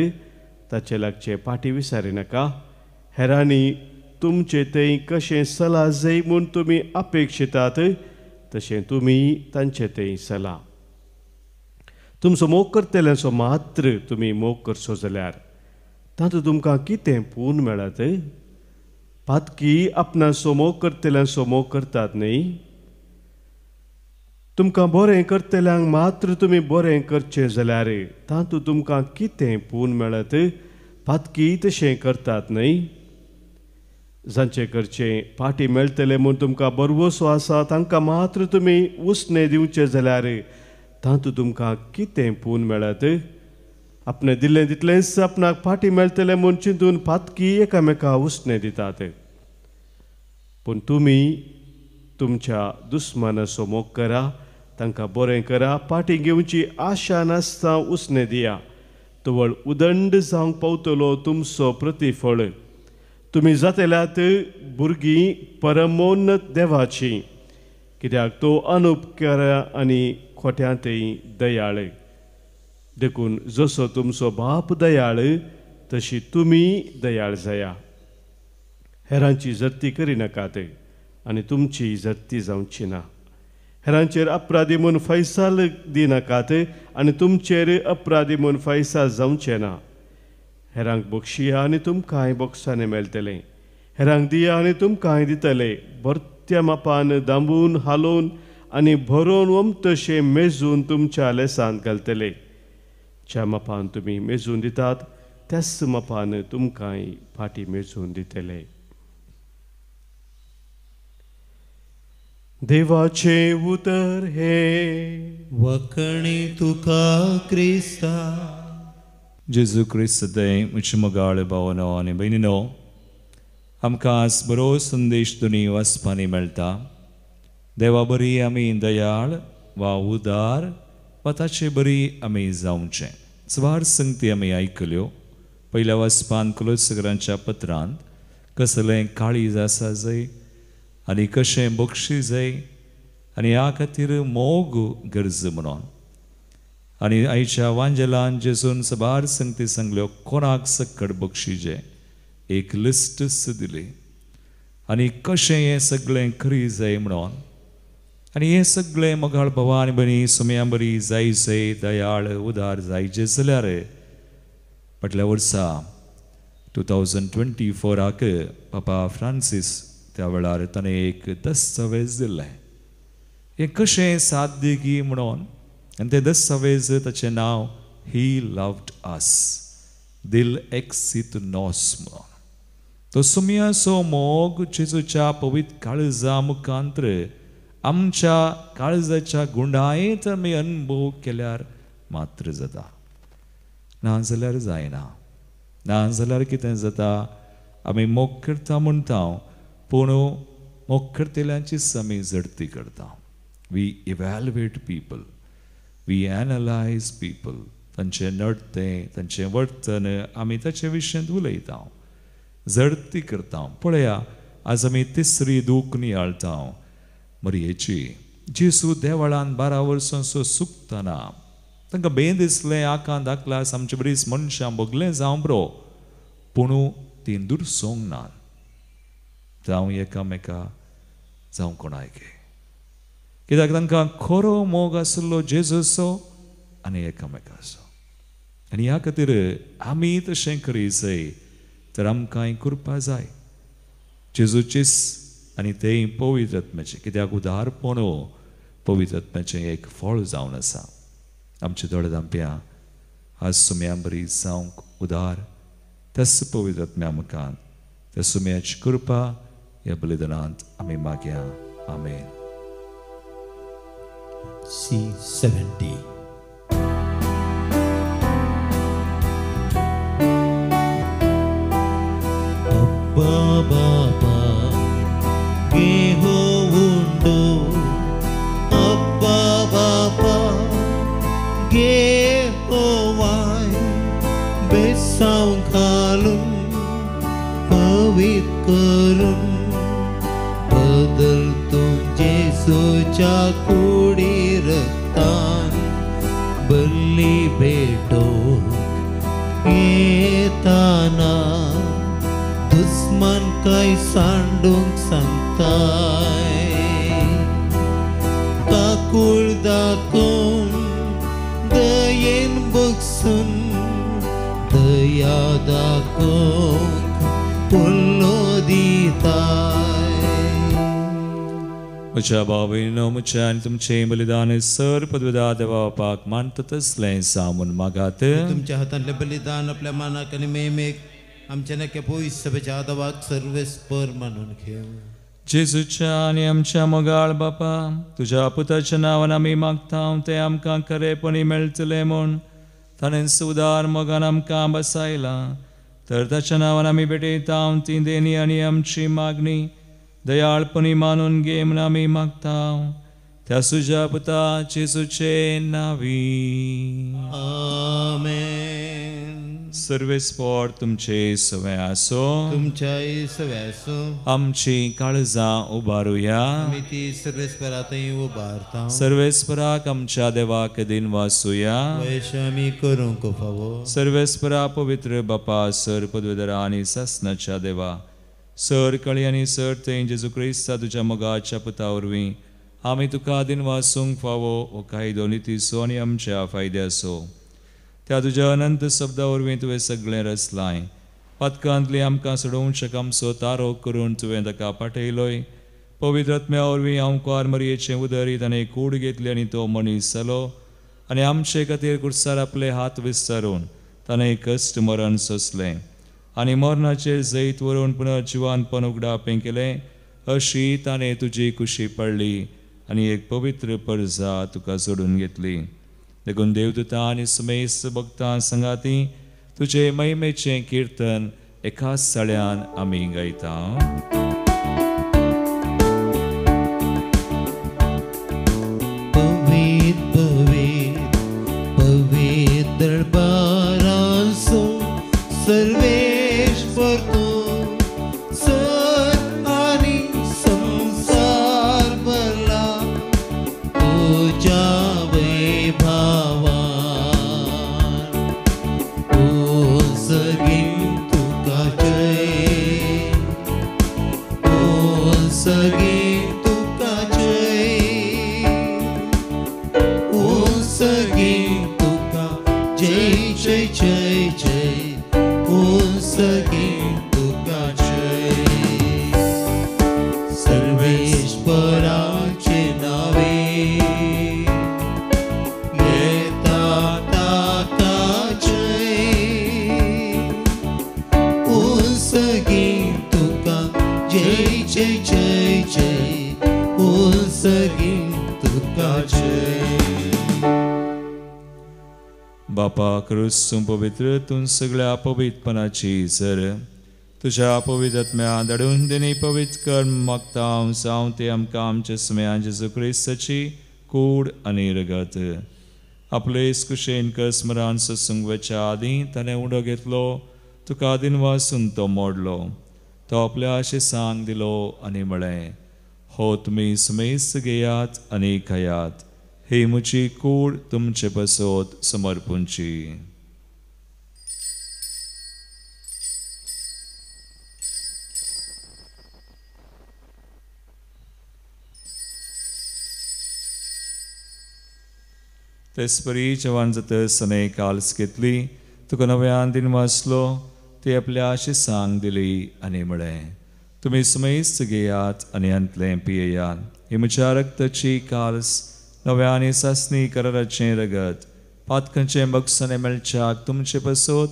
ताचे लागचे पाटी विचारिनाका. हेरांनी तुमचे थंय कशें सला जाय म्हूण तुमी अपेक्षितात तशें तुमी तांचे थंय सला. तुमचो मोग करतल्यांचो मात्र तुमी मोग करचो जाल्यार तातूंत तुमकां कितें पूण मेळत? पातकी आपणाचो मोग करतल्यांचो मोग करतात न्ही. तुमकां बरें करतल्यांक मात्र तुमी बरें करचें जाल्यार तातूंत तुमकां कितें पूण मेळत? पातकी तशें करतात न्ही. जांचे करचें पाटी मेळटलें म्हूण तुमकां बरवसो आसा तांकां मात्र तुमी उसणें दिवचें जाल्यार तातूंत तुमकां कितें पूण मेळत? आपणें दिल्लें तितलेंच आपणाक पाटी मेळटलें म्हूण चिंतून पातकी एकामेकांक उसणें दितात. पूण तुमी तुमच्या दुस्मानाचो मोग करा. तांकां बरें करा. पाटी घेवची आशा नासता उसणें दिया. तवळ उदंड जावंक पावतलो तुमचो प्रतिफळ. तुमी जातल्यात भुरगीं परमोन्नत देवाची, कित्याक तो अनुपकार आनी खोट्यांतय दयाळ. देखून जसो तुमचो बाप दयाळ तशी तुमी दयाळ जाया. हेरांची जर्ती करिनाकात आनी तुमची जर्ती जावची ना. हेरांचेर अपराधी म्हूण फैसाल दिनाकात आनी तुमचेर अपराधी म्हूण फैसाल जावचें ना. हेरांक बक्षिया आनी तुमकांय बक्षांनी मेळटलें. हेरांक दिया आनी तुमकांय दितले. भरत्या मापान दांबून हालोवन आनी भरोवन वमतशें मेजून तुमच्या लेसांत घालतले. ज्या मापान तुमी मेजून दितात त्याच मापान तुमकांय फाटी मेजून दितले. देवाचे उतर हे वखणी तुका क्रिस्ता. जेजू क्रिस्त दय म्हजे मोगाळ भावनो आनी भयणीनो, आमकां आज बरो संदेश दुनी वाचपानी मेळटा. देवा बरी आमी दयाळ वा उदार वा ताचे बरी आमी जावचें. सुवार संगती आमी आयकल्यो. पयल्या वाचपान कुलोसगरांच्या पत्रांत कसलें काळीज आसा जंय आनी कशें बक्षी जाय आनी ह्या खातीर मोग गरज म्हणून. आनी आयच्या वांजेलान जेजून सबार संगती सांगल्यो कोणाक सक्कड बक्षिजे एक लिस्टच दिली आनी कशें हें सगळें करी जाय म्हणून आनी हें सगळें मोगाळ भवानी बरी सुम्यां बरी जायचे दयाळ उदार जायचे जाल्यार फाटल्या वर्सा 2024 पापा फ्रांसीस त्या वेळार ताणें एक दस्तावेज दिल्लें हें कशें साध्य की म्हणून आनी तें दस्तावेज ताचें नांव ही लव्ड अस दिल एक्सित नॉस म्हणून तो सुम्याचो मोग जेजूच्या पवित्र काळजा मुखांतर आमच्या काळजाच्या गुंडायेंत आमी अनुभव केल्यार मात्र जाता ना जाल्यार जायना ना जाल्यार कितें जाता आमी मोग करता म्हणटा पूण मोग करतेल्यांचीच आमी झडती करता we इवॅल्युएट people we analyse people तांचें नडतें तांचें वर्तन आमी ताचे विशयींत उलयता झडती करता पळया आज आमी तिसरी दूख नियाळटा मरयेची जेजू देवळान 12 वर्सांचो सुकतना तांकां बें दिसलें आंखां धाकल्यास आमचे बरीच मनशां भोगलें जावं बरो पूण ती दुरसोंग ना जावं एकामेका जावं कोणायके कित्याक तांकां खरो मोग आसलो जेजूचो आनी एकामेकाचो आनी ह्या खातीर आमी तशें करी जाय तर आमकांय करपा जाय जेजूचीच आनी तेंय पवित्र आत्म्याचें कित्याक उदारपण पवित्र आत्म्याचें एक फळ जावन आसा आमचे थोडे जांप्यां आज सुम्यां बरी जावंक उदार तेच पवित्र आत्म्या मुखांत त्या सुम्याची कृपा ह्या बलिदानांत आमी मागया आमेन C70 Abba Yehovundo Abba Baba Yehovai Besaung kalum Pavit karum Badal tujhe socha kudi raktan Bali beto Yetana दुश्मन काय सांडूंक सांगताय काकूळ दाखोवन दयेन बगसून दया दाखोवंक पुल्लो दिताय म्हज्या भावयनो म्हज्या आनी तुमचें बलिदान सर पदवेदा देवा बापाक मानता तसलें सामून मागात तुमच्या हातांतलें बलिदान आपल्या मानाक आनी मेमेक आमच्या नक्की पवित्र सभेच्या आदावाक सर्वेस्पर मानून घेव जेजूच्या आनी आमच्या मोगाळ बापा तुज्या पुताच्या नांवान आमी मागता तें आमकां खरेपणी मेळटलें म्हूण ताणें सुदार मोगान आमकां बसायलां तर ताच्या नांवान आमी भेटयता ती देणी आनी आमची मागणी दयाळपणी मानून घे म्हूण आमी मागता त्या सुज्या पुता जेजूचे नांवी आमेन सर्वेस्पर तुमचे सवय आसो तुमच्याय सव्यासो आमची काळजां उबारुया आमी ती सर्वेस्परांतय उबारता सर्वेस्पराक आमच्या देवाक दिन वासुया वैश आमी करूंक फावो सर्वेस्परा पवित्र बापा सर पदवेदरा आनी सासनाच्या देवा सर कळी आनी सर थंय जेजू क्रिस्ता तुज्या मोगाच्या पुता वरवीं आमी तुका दिन वासूंक फावो हो कायदो नितीसो आनी आमच्या फायद्याचो त्या तुज्या अनंत शब्दा वरवीं तुवें सगळें रचलाय पथकांतली आमकां सोडोवंक आमचो तारो करून तुवें ताका पाठयलोय पवित्र आत्म्या वरवीं हांव कुंवार मरयेचें उदरीत आनी कूड घेतली आनी तो मनीस जालो आनी आमचे खातीर कुर्सार आपले हात विस्तारून ताणें कश्ट मरण सोंसलें आनी मरणाचेर जैत व्हरून पुनर्जिवानपण उगडापें केलें अशी ताणें तुजी कुशी पडली आनी एक पवित्र परजा तुका सोडून घेतली देखून देवदूतां आनी सुमेस भक्तां संगाती तुजे महिमेचें कीर्तन एकाच सळ्यान आमी गायता दरबारांसो सर्वेश्वर तूं सर आनी संसार भरला तुज्या वैभवान बापा करूसूं पवित्र तूं सगळ्या पवित्रपणाची सर तुझ्या पवित्र आत्म्या धाडून दिनी पवित्र कर मागता हांव ते आमकां आमच्या समेयान जेजू क्रिस्ताची कूड आनी रगत आपले कुशेन कर स्मरण सत्संगाच्या आदीं ताणें उडो घेतलो तुका आदीन वासून तो मोडलो तो आपल्या आशिसांक दिलो आनी म्हळें हो तुमी समेस्त घेयात आनी खायात ही म्हजी कूड तुमचे बसोत समर्पूंची तेसपरी जेवण जातस सने काल्स घेतली तुका नव्यान दिन वाचलो ती आपल्या आशिसांक दिली आनी म्हळें तुमी समेस्त घेयात आनी अंतलें पियेयात ही म्हज्या रक्ताची काल्स नव्या आनी सासणी कराराचें रगत पातकांचें बक्षाने मेळच्याक तुमचे बसोत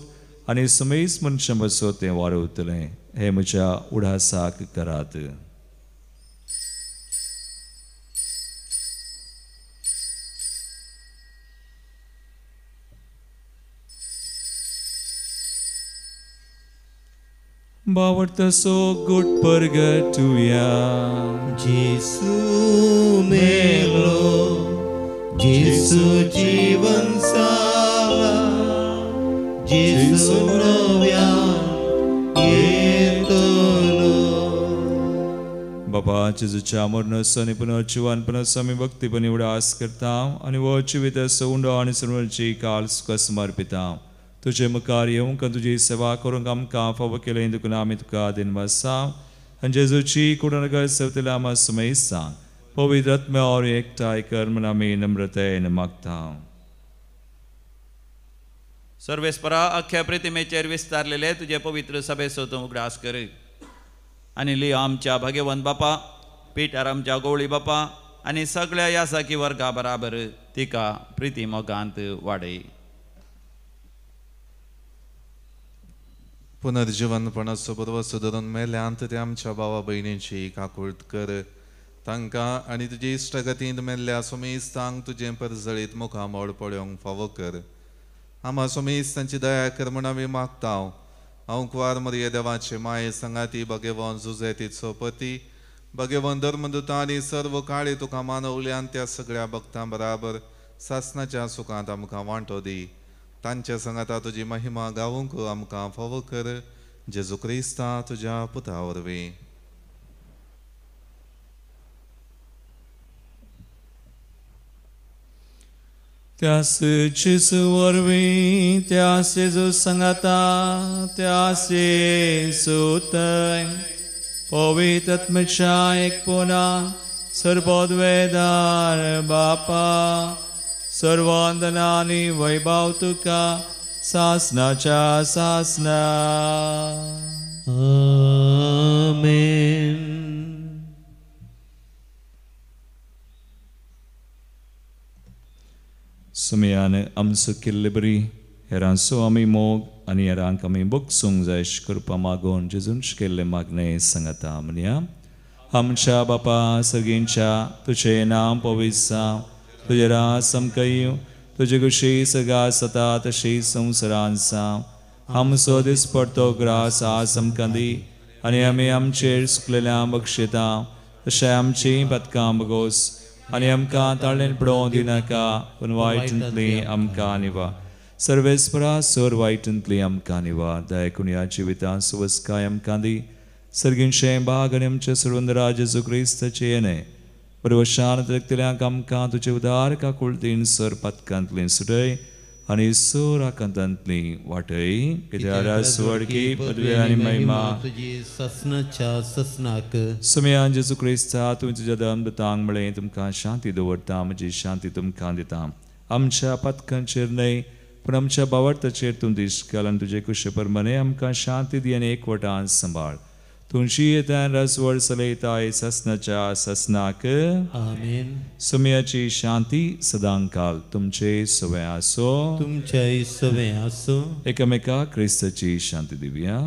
आनी समेस्त मनशां बसोत तें वाडवतलें हे म्हज्या उडासाक करात बावडतसो गुट परगटुया जेसू मेलो जेसू जीवन साला जेसू नव्या येतलो बाबा जेजूच्या मरणाचो आनी पुनर्जीवनपणाचो आमी भक्तीपणी उडास करता आनी वो जिविताचो उंडो आनी सर्वांची काल सुख समर्पिता तुझे मुखार येवंक तुजी सेवा करूंक आमकां फावो केलें देखून आमी तुका दिनवासा आनी जेजूची कुडणगर सवतल्या आमा समेस्त सांग पवित्र आत्म्या और एकठांय कर म्हूण आमी नम्रतेन मागता सर्वेस्परा अख्ख्या प्रतिमेचेर विस्तारलेले तुझे पवित्र सभेचो तूं उगडास कर आनी लियो आमच्या भाग्यवंत बापा पिटार आमच्या गवळी बापा आनी सगळ्या यासाकी वर्गा बराबर तिका प्रिती मोगांत वाडय पुनर्जीवनपणाचो बरोवसो धरून मेल्यांत ते आमच्या भावा भयणींची काकूळट कर तांकां आनी तुजे इश्टगतींत मेल्ल्या समेस्तांक तुजें परजळीत मुखामोड पळोवंक फावो कर आमा समेस्तांची दया कर म्हूण आमी मागता हांव कुवार मरिये देवाचे माये संगाती भगेवन जुजेतीचो पती भगेवन धर्मदुता आनी सर्व काळी तुका मानवल्यान त्या सगळ्या भक्तां बराबर सासणाच्या सुखांत आमकां वांटो दी तांच्या संगाता तुजी महिमा गावूंक आमकां फावो कर जेजू क्रिस्ता तुज्या पुता वरवीं त्यास जेजू वरवीं त्यास जेजू संगाता त्यास येसूतय पवित्र आत्म्याच्या एकपुना सर्वोद्वेदार बापा सर्वांदनानी वैभव तुका सासनाच्या सासना आमेन सुमयान आमचो केल्ले बरी हेरांचो आमी मोग आनी हेरांक आमी बगसूंक जाय करपा मागोन जेजूंच केल्ले मागणे सांगता म्हणया आमच्या बापा सगळींच्या तुजें नाम पवित्र तुझे रास आमकां तुजे कुशी सगा सता तशी संवसारान सांव आमचो दीस पडतो ग्रास आस आमकां दी आनी आमी आमचेर सुकलेल्या बक्षिता तशें आमची पदकां बगोस आनी आमकां ताळेन पडोवं दिनाका पूण वायटांतली आमकां निवा सर्वेस्परा सर वायटांतली आमकां निवा दयाकून ह्या जिवितां सुवस्काय आमकां दी सर्गींचें बाग आनी आमचे सर्वंदरा जेजू क्रिस्ताचे येणे परवशान तकतल्यांक आमकां तुजे उदार काकुळतीन सर पदकांतली सुटय आनी सर आकांतांतली वाटय कित्याक सुवाडकी पदवी आनी महिमा तुजी ससनाच्या ससनाक सुमयान जेजू क्रिस्ता तुवें तुज्या धर्मदूतांक म्हळें तुमकां शांती दवरता म्हजी शांती तुमकां दिता आमच्या पदकांचेर न्हय पूण आमच्या बावरताचेर तूं दिश्ट आनी तुजे कुशे परमने आमकां शांती दी आनी एकवटान सांबाळ तुमची येतान रसवड चलयताय ससनाच्या ससनाक आमेन सुमयाची शांती सदांकाल तुमचे सवे आसो तुमच्या सवे आसो एकामेकाक क्रिस्ताची शांती दिवया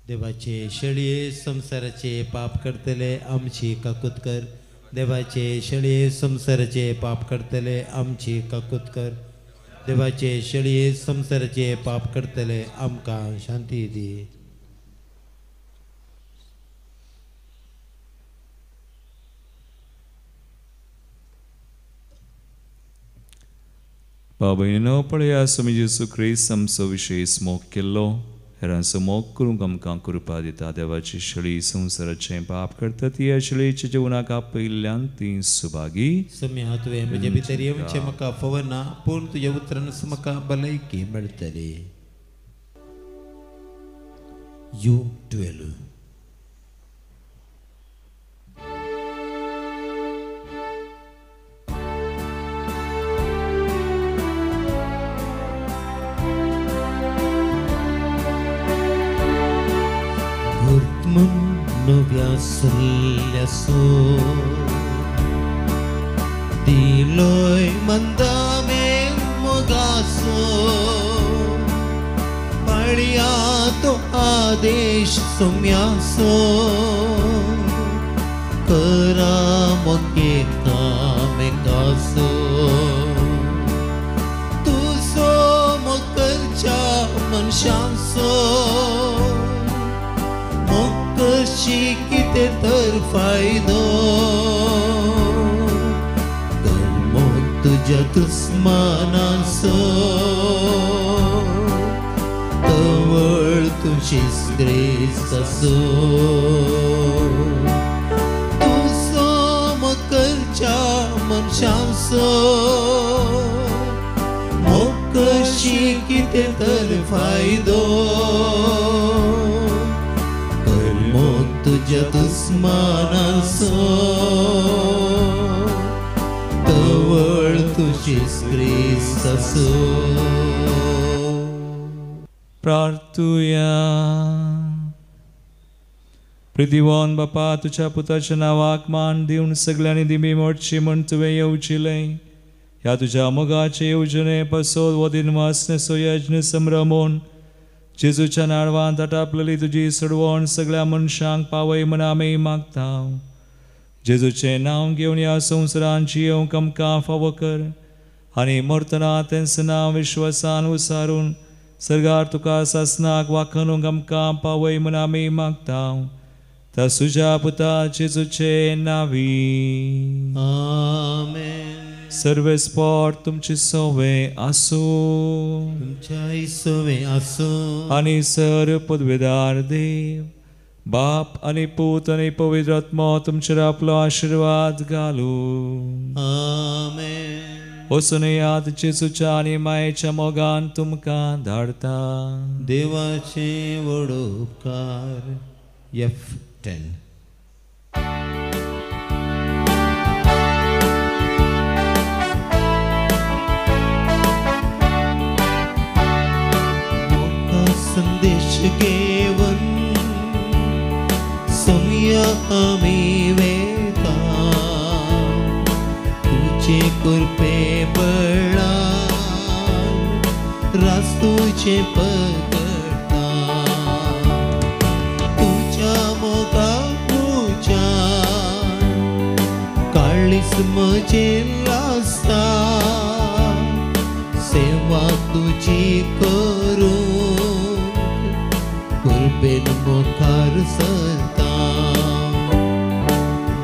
देवाचे शेळये संसाराचे पाप करतले आमची काकूत कर देवाचे शेळये संसाराचे पाप करतले आमची काकूत कर. देवाचे शेळये संसाराचे पाप करतले आमकां शांती दी. Babaino pळयास आमी जेसू क्रिस्त आमचो विशेष मोग केल्लो हेरांचो मोग करूंक आमकां कृपा दिता. देवाची शेळी संसाराचें पाप करता ती ह्या शेळयेच्या जिवनाक आपयल्ल्यान ती सुभागी. सम्या तुवें म्हजे भितर येवचें म्हाका फवना पूण तुज्या उतरान म्हाका भलायकी मेळटली. You 12 Noviasleso Diloi mandame mogaso Pariato adesh somyaso Karamo keta megaso Tu somo karcha manshanso कशी किते तर फायदो कर्म तुझ्या दुस्मानासो तवळ तुझीच ग्रेस असो तू सोम करच्या मनशांसो मग कशी किते तर फायदो तुझ्या दुस्मानासो तवळ तुझीच ग्रेस असो. प्रार्थुया. प्रितीवान बापा तुझ्या पुताच्या नावाक मान दिवन सगळ्यांनी दिमी मोडची म्हण तुवें येवचिलें. ह्या तुझ्या मोगाचे येवजणे पसोद वो दिनवास नेसो यज्ञ संभ्रमोन जेजूच्या नाडवांत आटापलेली तुजी सडवण सगळ्या मनशांक पावय म्हण आमी मागता. जेजूचें नांव घेवन ह्या संवसारांत येवंक आमकां फावो कर आनी मरतना तेंचें नांव विश्वासान उसारून सर्गार तुका सासनाक वाखणूंक आमकां पावय म्हण आमी मागता. त्या सुजा पुता जेजूचे नांवी आमेन. सर्वेस्पोर तुमची सोवे आसो तुमच्या सोवे आसो आनी सर पदवेदार देव बाप आनी पूत आनी पवित्र आत्मा तुमचेर आपलो आशीर्वाद घालू. आमेन. वचून याद जेजूच्या आनी मायेच्या मोगान तुमकां धाडता. देवाचे व्हड उपकार. F10 संदेश घेवन सोमया आमी वेता तुझे कृपे बळान रास्तूचे पगडटा तुझ्या मोगा पूजा काळीस म्हजे लासा सेवा तुझी करूं कुर्बेन मोकार सरता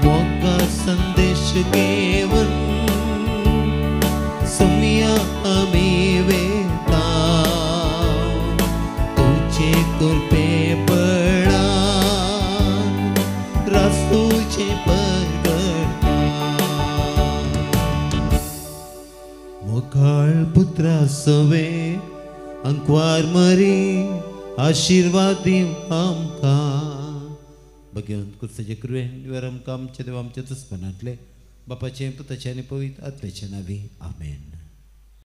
मोगा संदेश घेवन सोमया आमी वेता तुझे कृपे बळान रास्तूचे पगडटा मोगाळ पुत्रा सवे अंकवार मरी आशीर्वाद दिव आमकां भगवंत कुर्साचे कृपेन वर आमकां आमचे देव आमच्या दुस्मनांतले बापाचे पुताचे आनी पवित्र आत्म्याचे नांवी आमेन.